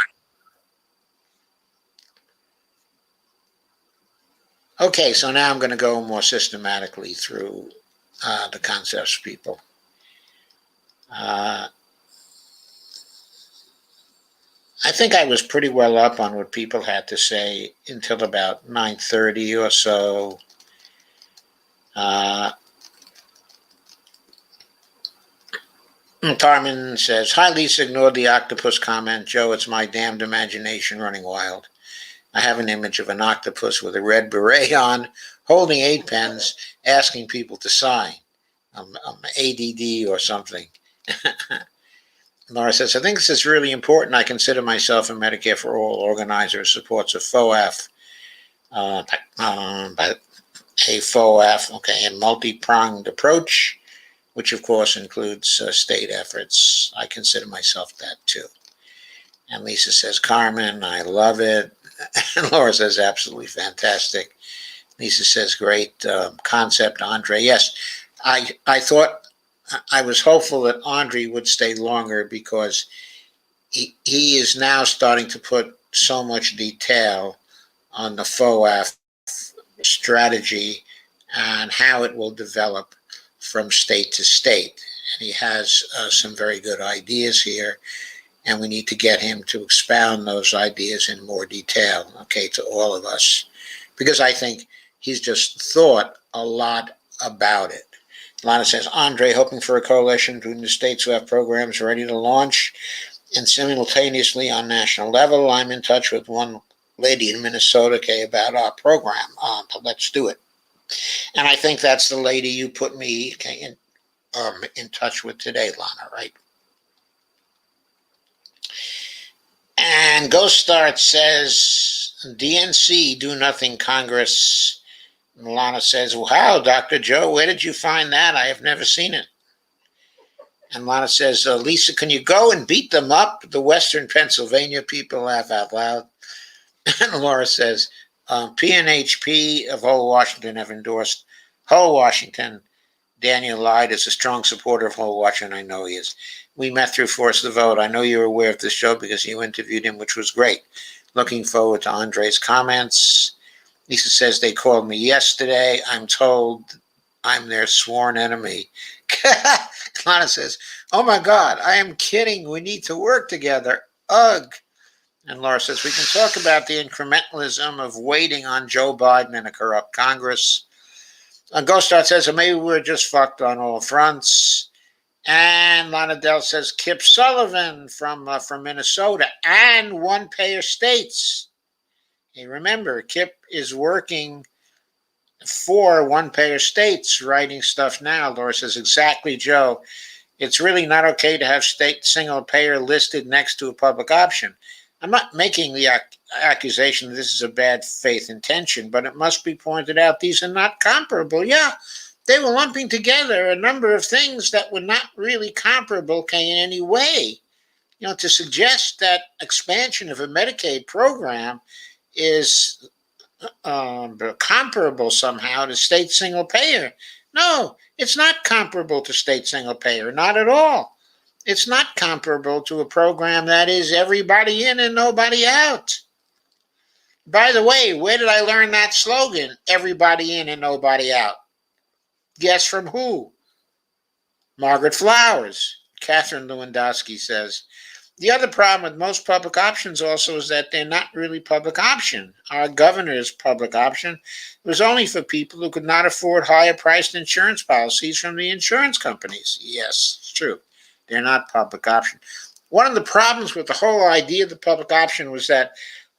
Okay, so now I'm going to go more systematically through the concepts, people. I think think I was pretty well up on what people had to say until about 9:30 or so. Carmen says, "Hi Lisa, ignored the octopus comment. Joe, it's my damned imagination running wild. I have an image of an octopus with a red beret on, holding 8 pens, asking people to sign. ADD or something." Laura says, "I think this is really important. I consider myself a Medicare for All organizer, supports a FOAF, but a FOAF, okay, a multi-pronged approach, which of course includes state efforts. I consider myself that too." And Lisa says, "Carmen, I love it." And Laura says, "Absolutely fantastic." Lisa says, "Great concept, Andre." Yes, I thought, I was hopeful that Andre would stay longer because he is now starting to put so much detail on the FOAF strategy and how it will develop from state to state. And he has some very good ideas here, and we need to get him to expound those ideas in more detail, okay, to all of us, because I think he's just thought a lot about it. Lana says, "Andre, hoping for a coalition between the states who have programs ready to launch and simultaneously on national level. I'm in touch with one lady in Minnesota, okay, about our program. Let's do it." And I think that's the lady you put me, okay, in touch with today, Lana, right? And Ghost Start says, "DNC, do nothing Congress." Lana says, "Wow, Dr. Joe, where did you find that? I have never seen it." And Lana says, "Lisa, can you go and beat them up? The Western Pennsylvania people laugh out loud." And Laura says, "PNHP of Whole Washington have endorsed Whole Washington. Daniel Lyde is a strong supporter of Whole Washington. I know he is. We met through Force the Vote. I know you're aware of this show because you interviewed him, which was great. Looking forward to Andre's comments." Lisa says, "They called me yesterday. I'm told I'm their sworn enemy." Lana says, "Oh my God, I am kidding. We need to work together. Ugh." And Laura says, "We can talk about the incrementalism of waiting on Joe Biden and a corrupt Congress." Ghost Start says, "Maybe we're just fucked on all fronts." And Lana Dell says, "Kip Sullivan from Minnesota and one-payer states." Hey, remember, Kip is working for one-payer states, writing stuff now. Laura says, "Exactly, Joe. It's really not okay to have state single-payer listed next to a public option." I'm not making the accusation that this is a bad faith intention, but it must be pointed out these are not comparable. Yeah, they were lumping together a number of things that were not really comparable in any way. To suggest that expansion of a Medicaid program is comparable somehow to state single payer. No, it's not comparable to state single payer, not at all. It's not comparable to a program that is everybody in and nobody out. By the way, where did I learn that slogan, everybody in and nobody out? Guess from who? Margaret Flowers. Catherine Lewandowski says, "The other problem with most public options also is that they're not really public option. Our governor's public option was only for people who could not afford higher priced insurance policies from the insurance companies." Yes, it's true. They're not public option. One of the problems with the whole idea of the public option was that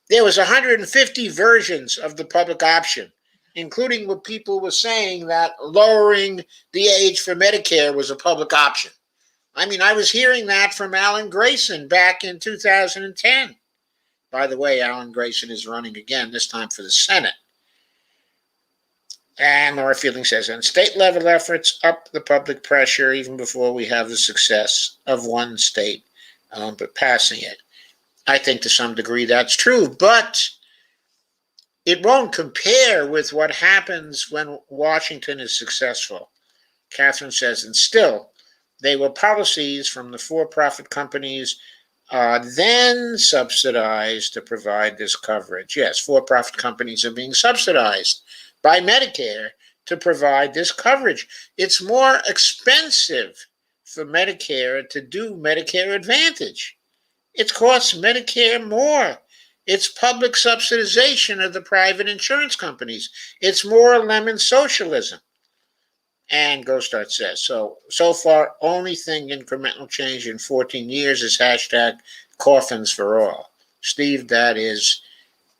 there was 150 versions of the public option, including what people were saying that lowering the age for Medicare was a public option. I mean, I was hearing that from Alan Grayson back in 2010. By the way, Alan Grayson is running again, this time for the Senate. And Laura Fielding says, "And state level efforts up the public pressure even before we have the success of one state but passing it." I think to some degree that's true, but it won't compare with what happens when Washington is successful. Catherine says, "And still, they were policies from the for-profit companies then subsidized to provide this coverage." Yes, for-profit companies are being subsidized by Medicare to provide this coverage. It's more expensive for Medicare to do Medicare Advantage. It costs Medicare more. It's public subsidization of the private insurance companies. It's more lemon socialism. And Ghostart says, so far, only thing incremental change in 14 years is hashtag coffins for all. Steve, that is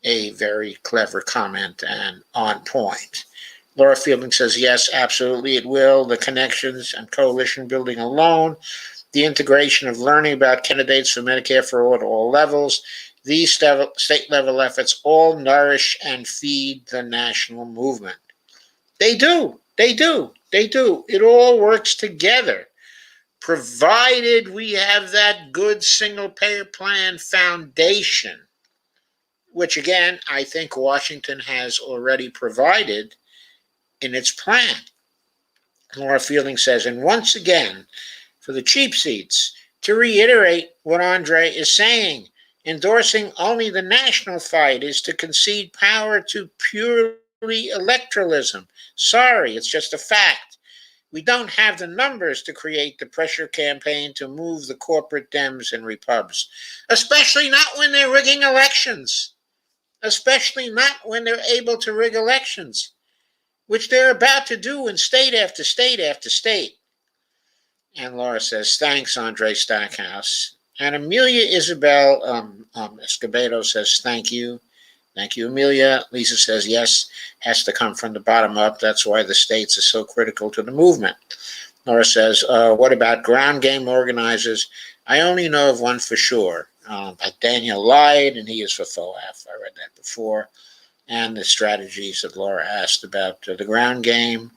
a very clever comment and on point. Laura Fielding says, yes, absolutely it will. The connections and coalition building alone, the integration of learning about candidates for Medicare for all at all levels, these state level efforts all nourish and feed the national movement. They do. They do. They do. It all works together, provided we have that good single payer plan foundation, which again, I think Washington has already provided in its plan. Laura Fielding says, and once again, for the cheap seats, to reiterate what Andre is saying, endorsing only the national fight is to concede power to purely electoralism. Sorry, it's just a fact. We don't have the numbers to create the pressure campaign to move the corporate Dems and Repubs, especially not when they're rigging elections, especially not when they're able to rig elections, which they're about to do in state after state after state. And Laura says, thanks, Andre Stackhouse. And Amelia Isabel Escobedo says, thank you. Thank you, Amelia. Lisa says, yes, has to come from the bottom up. That's why the states are so critical to the movement. Laura says, what about ground game organizers? I only know of one for sure. But Daniel lied, and he is for FOAF. I read that before. And the strategies that Laura asked about the ground game.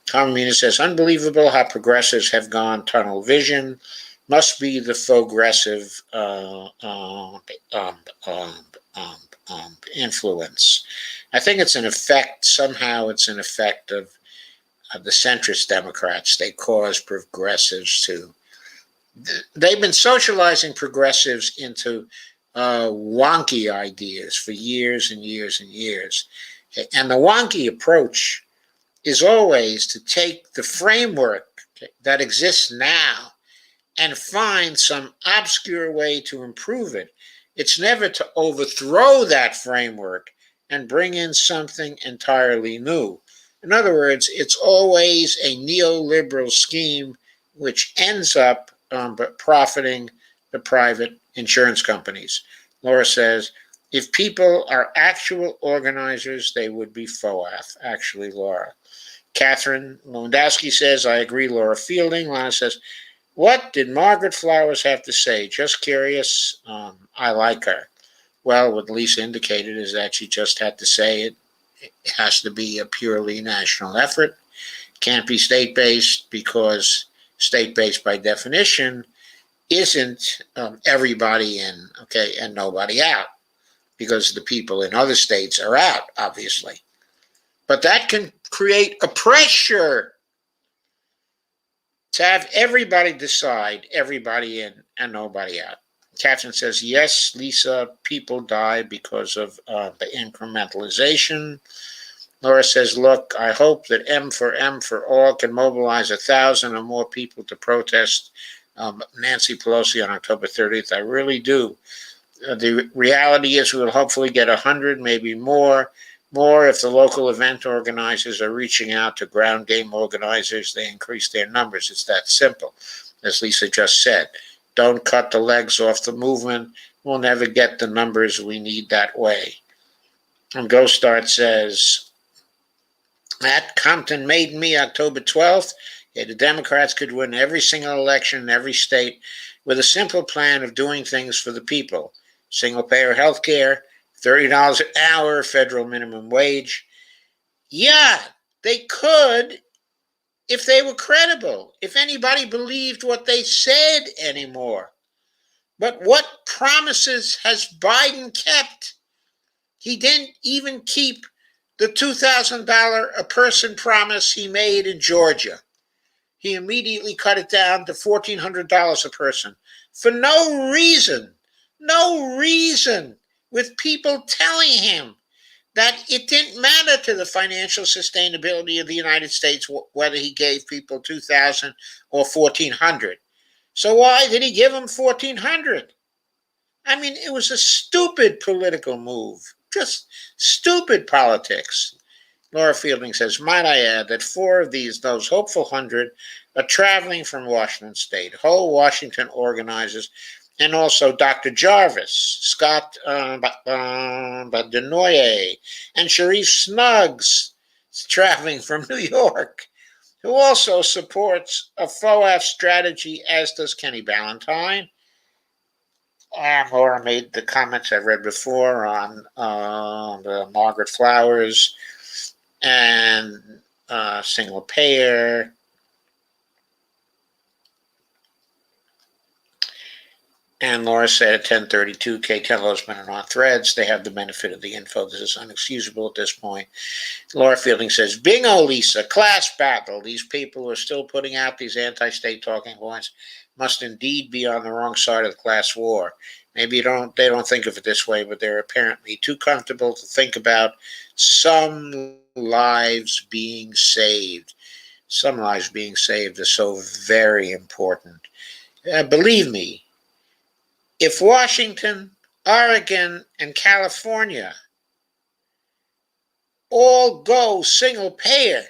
Carmina says, unbelievable how progressives have gone tunnel vision. Must be the progressive influence. I think it's an effect, somehow it's an effect of the centrist Democrats. They cause progressives to, they've been socializing progressives into wonky ideas for years and years and years. And the wonky approach is always to take the framework that exists now and find some obscure way to improve it. It's never to overthrow that framework and bring in something entirely new. In other words, it's always a neoliberal scheme which ends up profiting the private insurance companies. Laura says, if people are actual organizers, they would be FOAF. Actually, Laura. Catherine Lewandowski says, I agree, Laura Fielding. Lana says, what did Margaret Flowers have to say? Just curious. I like her. Well, what Lisa indicated is that she just had to say it. It has to be a purely national effort. Can't be state-based because state-based by definition isn't everybody in, okay, and nobody out, because the people in other states are out, obviously. But that can create a pressure to have everybody decide, everybody in and nobody out. Catherine says, yes, Lisa, people die because of the incrementalization. Laura says, look, I hope that M for all can mobilize 1,000 or more people to protest Nancy Pelosi on October 30th. I really do. The reality is we'll hopefully get 100, maybe more if the local event organizers are reaching out to ground game organizers, they increase their numbers. It's that simple. As Lisa just said, don't cut the legs off the movement. We'll never get the numbers we need that way. And Ghostart says, at Compton made me October 12th, the Democrats could win every single election in every state with a simple plan of doing things for the people. Single-payer health care, $30 an hour, federal minimum wage. Yeah, they could if they were credible, if anybody believed what they said anymore. But what promises has Biden kept? He didn't even keep the $2,000 a person promise he made in Georgia. He immediately cut it down to $1,400 a person for no reason, with people telling him that it didn't matter to the financial sustainability of the United States whether he gave people $2,000 or $1,400. So why did he give them $1,400? I mean, it was a stupid political move. Just stupid politics. Laura Fielding says, might I add that four of those hopeful 100 are traveling from Washington State. Whole Washington organizers, and also Dr. Jarvis, Scott Badenoye, and Sharif Snuggs traveling from New York, who also supports a FOAF strategy, as does Kenny Ballantyne. And Laura made the comments I read before on the Margaret Flowers and single payer. And Laura said at 10:32, K-Tello's been on threads. They have the benefit of the info. This is unexcusable at this point. Laura Fielding says, bingo, Lisa, class battle. These people who are still putting out these anti-state talking points must indeed be on the wrong side of the class war. Maybe they don't think of it this way, but they're apparently too comfortable to think about some lives being saved. Some lives being saved is so very important. Believe me, if Washington, Oregon, and California all go single payer,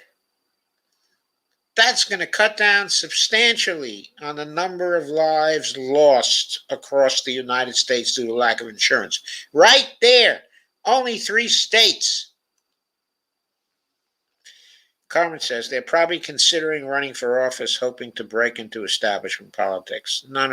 that's going to cut down substantially on the number of lives lost across the United States due to lack of insurance. Right there, only 3 states. Carmen says they're probably considering running for office, hoping to break into establishment politics. No.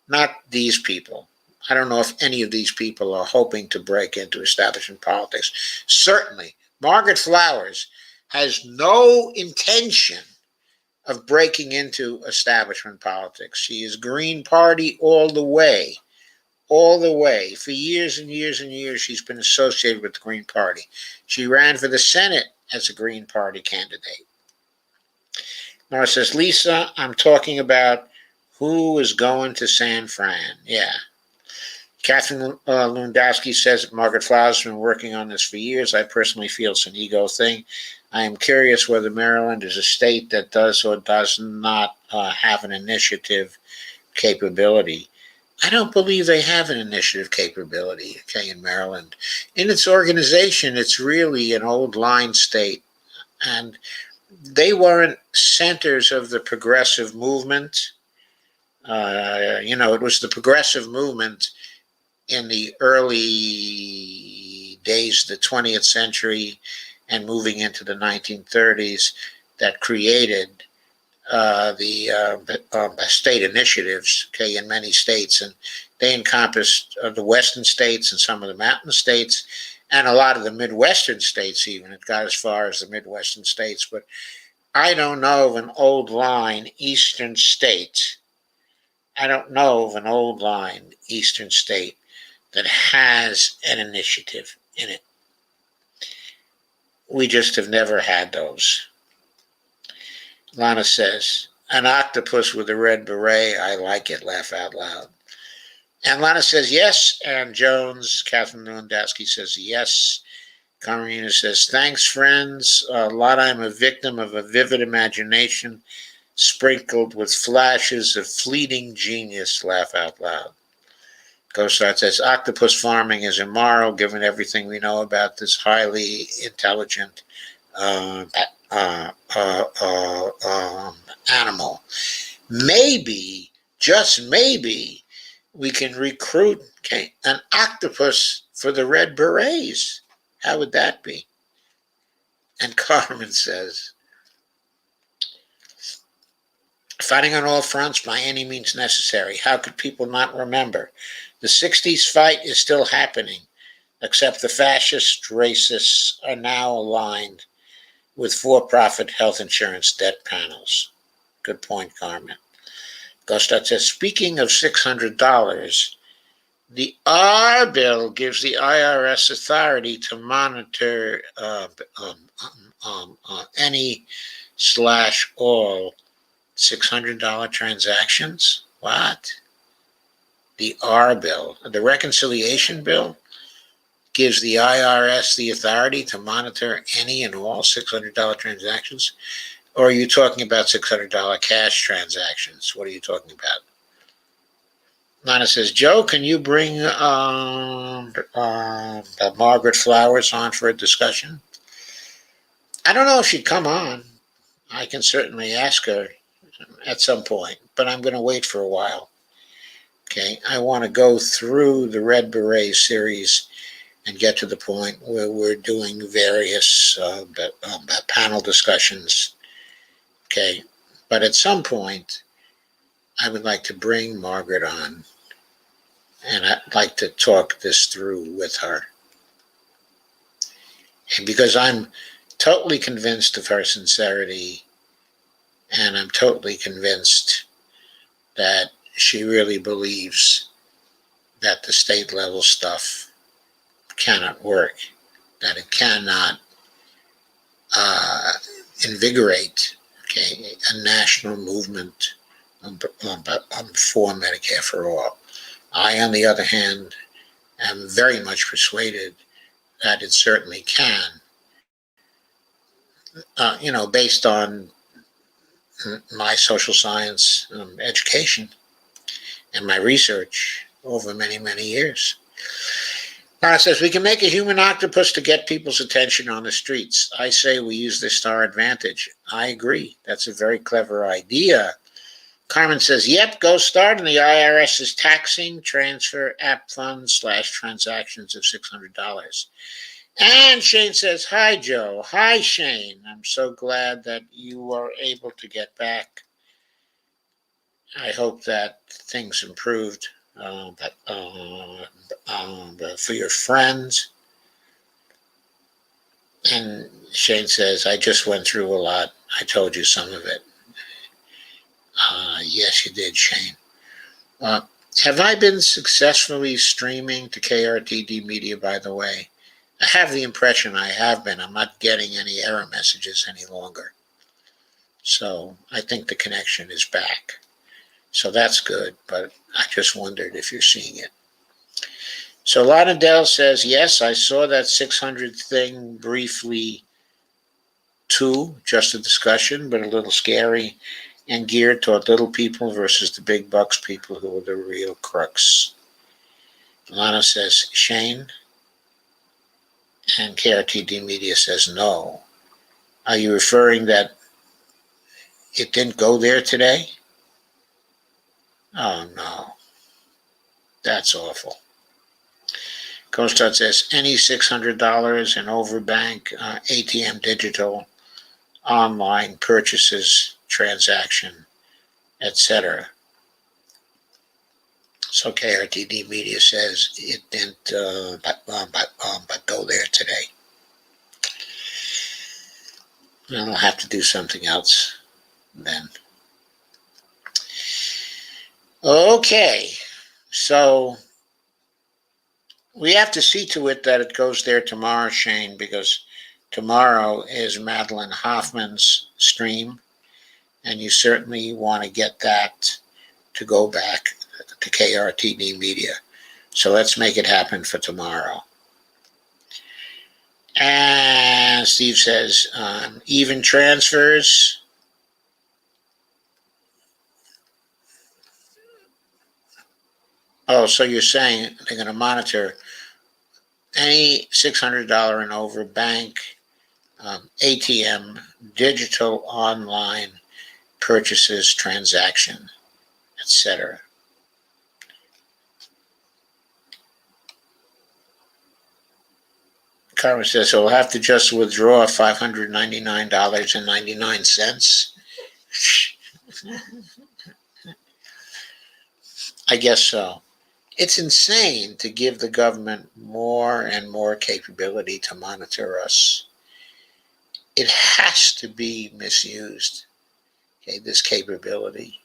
Not these people. I don't know if any of these people are hoping to break into establishment politics. Certainly, Margaret Flowers has no intention of breaking into establishment politics. She is Green Party all the way. All the way. For years and years and years, she's been associated with the Green Party. She ran for the Senate as a Green Party candidate. Nora says, Lisa, I'm talking about who is going to San Fran. Yeah. Catherine Lewandowski says that Margaret Flowers has been working on this for years. I personally feel it's an ego thing. I am curious whether Maryland is a state that does or does not have an initiative capability. I don't believe they have an initiative capability, okay, in Maryland. In its organization, it's really an old line state. And they weren't centers of the progressive movement. It was the progressive movement in the early days of the 20th century and moving into the 1930s that created the state initiatives, okay, in many states. And they encompassed the western states and some of the mountain states and a lot of the Midwestern states even. It got as far as the Midwestern states. But I don't know of an old line eastern state. I don't know of an old line eastern state that has an initiative in it. We just have never had those. Lana says, an octopus with a red beret. I like it, laugh out loud. And Lana says, yes. And Jones, Catherine Lewandowski says, yes. Carmina says, thanks, friends. Lana, I'm a victim of a vivid imagination sprinkled with flashes of fleeting genius, laugh out loud. Ghostart says, octopus farming is immoral given everything we know about this highly intelligent animal. Maybe, just maybe, we can recruit an octopus for the Red Berets. How would that be? And Carmen says, fighting on all fronts by any means necessary. How could people not remember? The 60s fight is still happening, except the fascist racists are now aligned with for-profit health insurance debt panels. Good point, Carmen. Gostat says, speaking of $600, the R bill gives the IRS authority to monitor any/all $600 transactions. What? The R bill, the reconciliation bill, gives the IRS the authority to monitor any and all $600 transactions? Or are you talking about $600 cash transactions? What are you talking about? Lana says, Joe, can you bring Margaret Flowers on for a discussion? I don't know if she'd come on. I can certainly ask her at some point, but I'm going to wait for a while. Okay, I want to go through the Red Berets series and get to the point where we're doing various panel discussions. Okay, but at some point, I would like to bring Margaret on, and I'd like to talk this through with her. And because I'm totally convinced of her sincerity, and I'm totally convinced that she really believes that the state level stuff cannot work, that it cannot invigorate, okay, a national movement for Medicare for all. I, on the other hand, am very much persuaded that it certainly can, based on my social science education and my research over many, many years. Now it says, we can make a human octopus to get people's attention on the streets. I say we use this to our advantage. I agree. That's a very clever idea. Carmen says, yep, go start, and the IRS is taxing transfer app funds / transactions of $600. And Shane says, hi, Joe. Hi, Shane. I'm so glad that you are able to get back. I hope that things improved for your friends. And Shane says, I just went through a lot. I told you some of it. Yes, you did, Shane. Have I been successfully streaming to KRTD Media, by the way? I have the impression I have been. I'm not getting any error messages any longer. So I think the connection is back. So that's good, but I just wondered if you're seeing it. So Lana Dell says, yes, I saw that 600 thing briefly too, just a discussion, but a little scary and geared toward little people versus the big bucks people who are the real crux. Lana says, Shane, and KRTD Media says, no. Are you referring that it didn't go there today? Oh, no. That's awful. CoStar says, any $600 in overbank ATM digital online purchases, transaction, etc. So KRTD Media says it didn't but go there today. And I'll have to do something else then. Okay, so we have to see to it that it goes there tomorrow, Shane, because tomorrow is Madeline Hoffman's stream, and you certainly want to get that to go back to KRTD Media. So let's make it happen for tomorrow. And Steve says, even transfers. Oh, so you're saying they're going to monitor any $600 and over bank, ATM, digital online purchases, transaction, etc. Carmen says, so we'll have to just withdraw $599.99. I guess so. It's insane to give the government more and more capability to monitor us. It has to be misused, okay, this capability.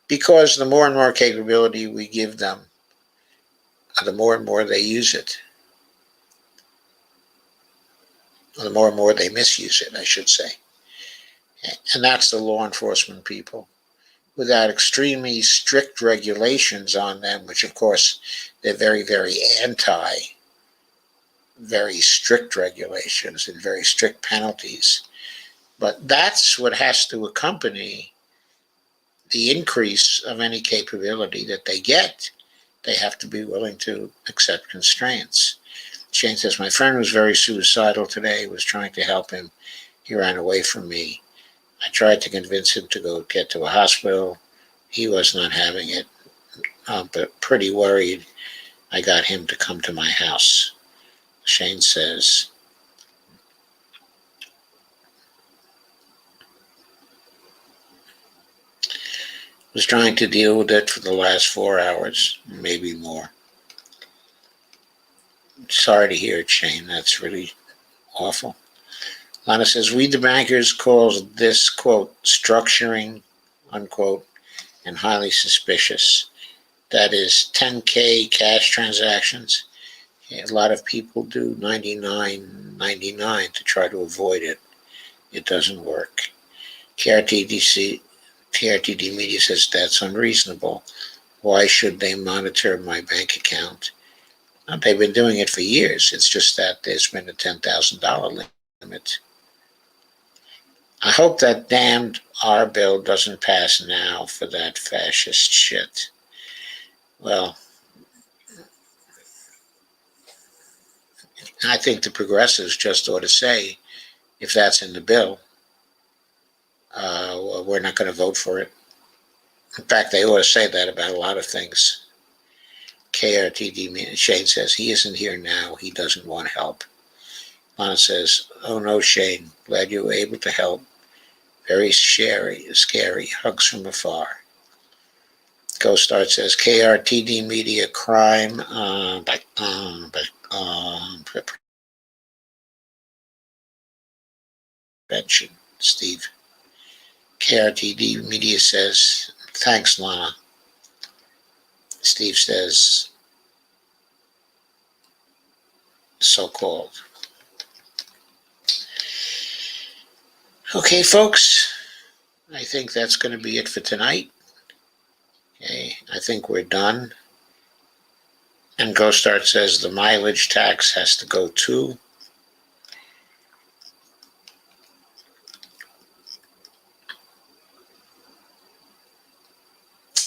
Because the more and more capability we give them, the more and more they use it. The more and more they misuse it, I should say. And that's the law enforcement people. Without extremely strict regulations on them, which of course they're very, very anti, very strict regulations and very strict penalties. But that's what has to accompany the increase of any capability that they get, they have to be willing to accept constraints. Shane says, my friend was very suicidal today, was trying to help him. He ran away from me. I tried to convince him to go get to a hospital. He was not having it, but pretty worried. I got him to come to my house. Shane says, was trying to deal with it for the last 4 hours, maybe more. Sorry to hear it, Shane. That's really awful. Lana says, we the bankers call this, quote, structuring, unquote, and highly suspicious. That is 10K cash transactions. A lot of people do 99.99 to try to avoid it. It doesn't work. KRTD Media says that's unreasonable. Why should they monitor my bank account? They've been doing it for years. It's just that there's been a $10,000 limit. I hope that damned R bill doesn't pass now for that fascist shit. Well, I think the progressives just ought to say, if that's in the bill, we're not going to vote for it. In fact, they ought to say that about a lot of things. KRTD, Shane says, he isn't here now. He doesn't want help. Lana says, oh no, Shane, glad you were able to help. Very scary. Hugs from afar. Ghost Art says, KRTD Media crime prevention. Steve. KRTD Media says, thanks, Lana. Steve says, so-called. Okay, folks, I think that's going to be it for tonight. Okay, I think we're done. And Ghost Art says the mileage tax has to go too.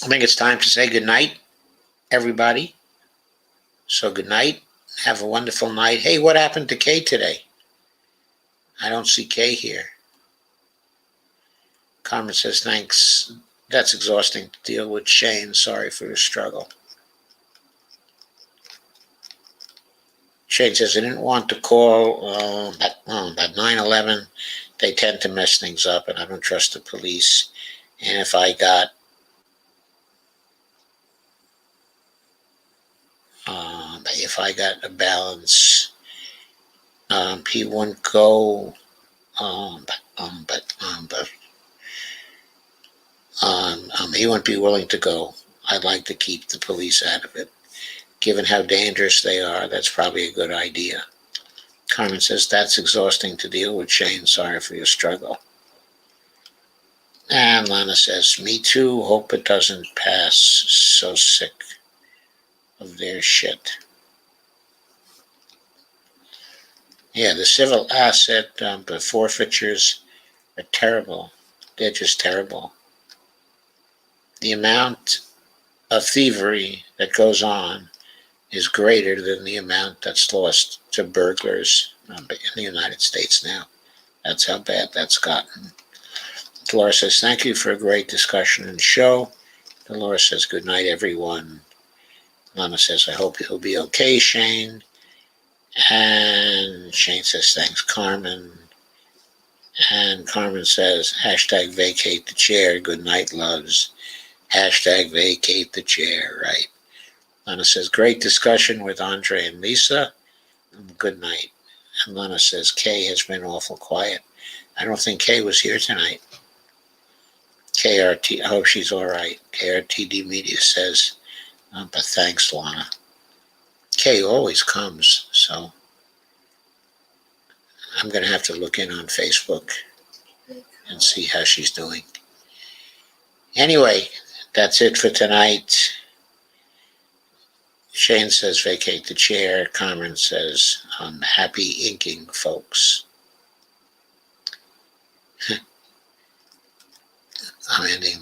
I think it's time to say good night, everybody. So good night. Have a wonderful night. Hey, what happened to Kay today? I don't see Kay here. Carmen says, thanks. That's exhausting to deal with. Shane, sorry for your struggle. Shane says, I didn't want to call at 9/11. They tend to mess things up, and I don't trust the police. And if I got a balance, he wouldn't go. He wouldn't be willing to go. I'd like to keep the police out of it. Given how dangerous they are, that's probably a good idea. Carmen says, that's exhausting to deal with, Shane. Sorry for your struggle. And Lana says, me too. Hope it doesn't pass. So sick of their shit. Yeah, the civil asset the forfeitures are terrible. They're just terrible. The amount of thievery that goes on is greater than the amount that's lost to burglars in the United States now. That's how bad that's gotten. Dolores says, thank you for a great discussion and show. Dolores says, good night, everyone. Lana says, I hope you'll be okay, Shane. And Shane says, thanks, Carmen. And Carmen says, hashtag vacate the chair. Good night, loves. Hashtag vacate the chair, right? Lana says, great discussion with Andre and Lisa. Good night. And Lana says, Kay has been awful quiet. I don't think Kay was here tonight. KRT, I hope she's all right. KRTD Media says, but thanks, Lana. Kay always comes, so I'm going to have to look in on Facebook and see how she's doing. Anyway, that's it for tonight. Shane says, vacate the chair. Carmen says, happy inking, folks. I'm ending the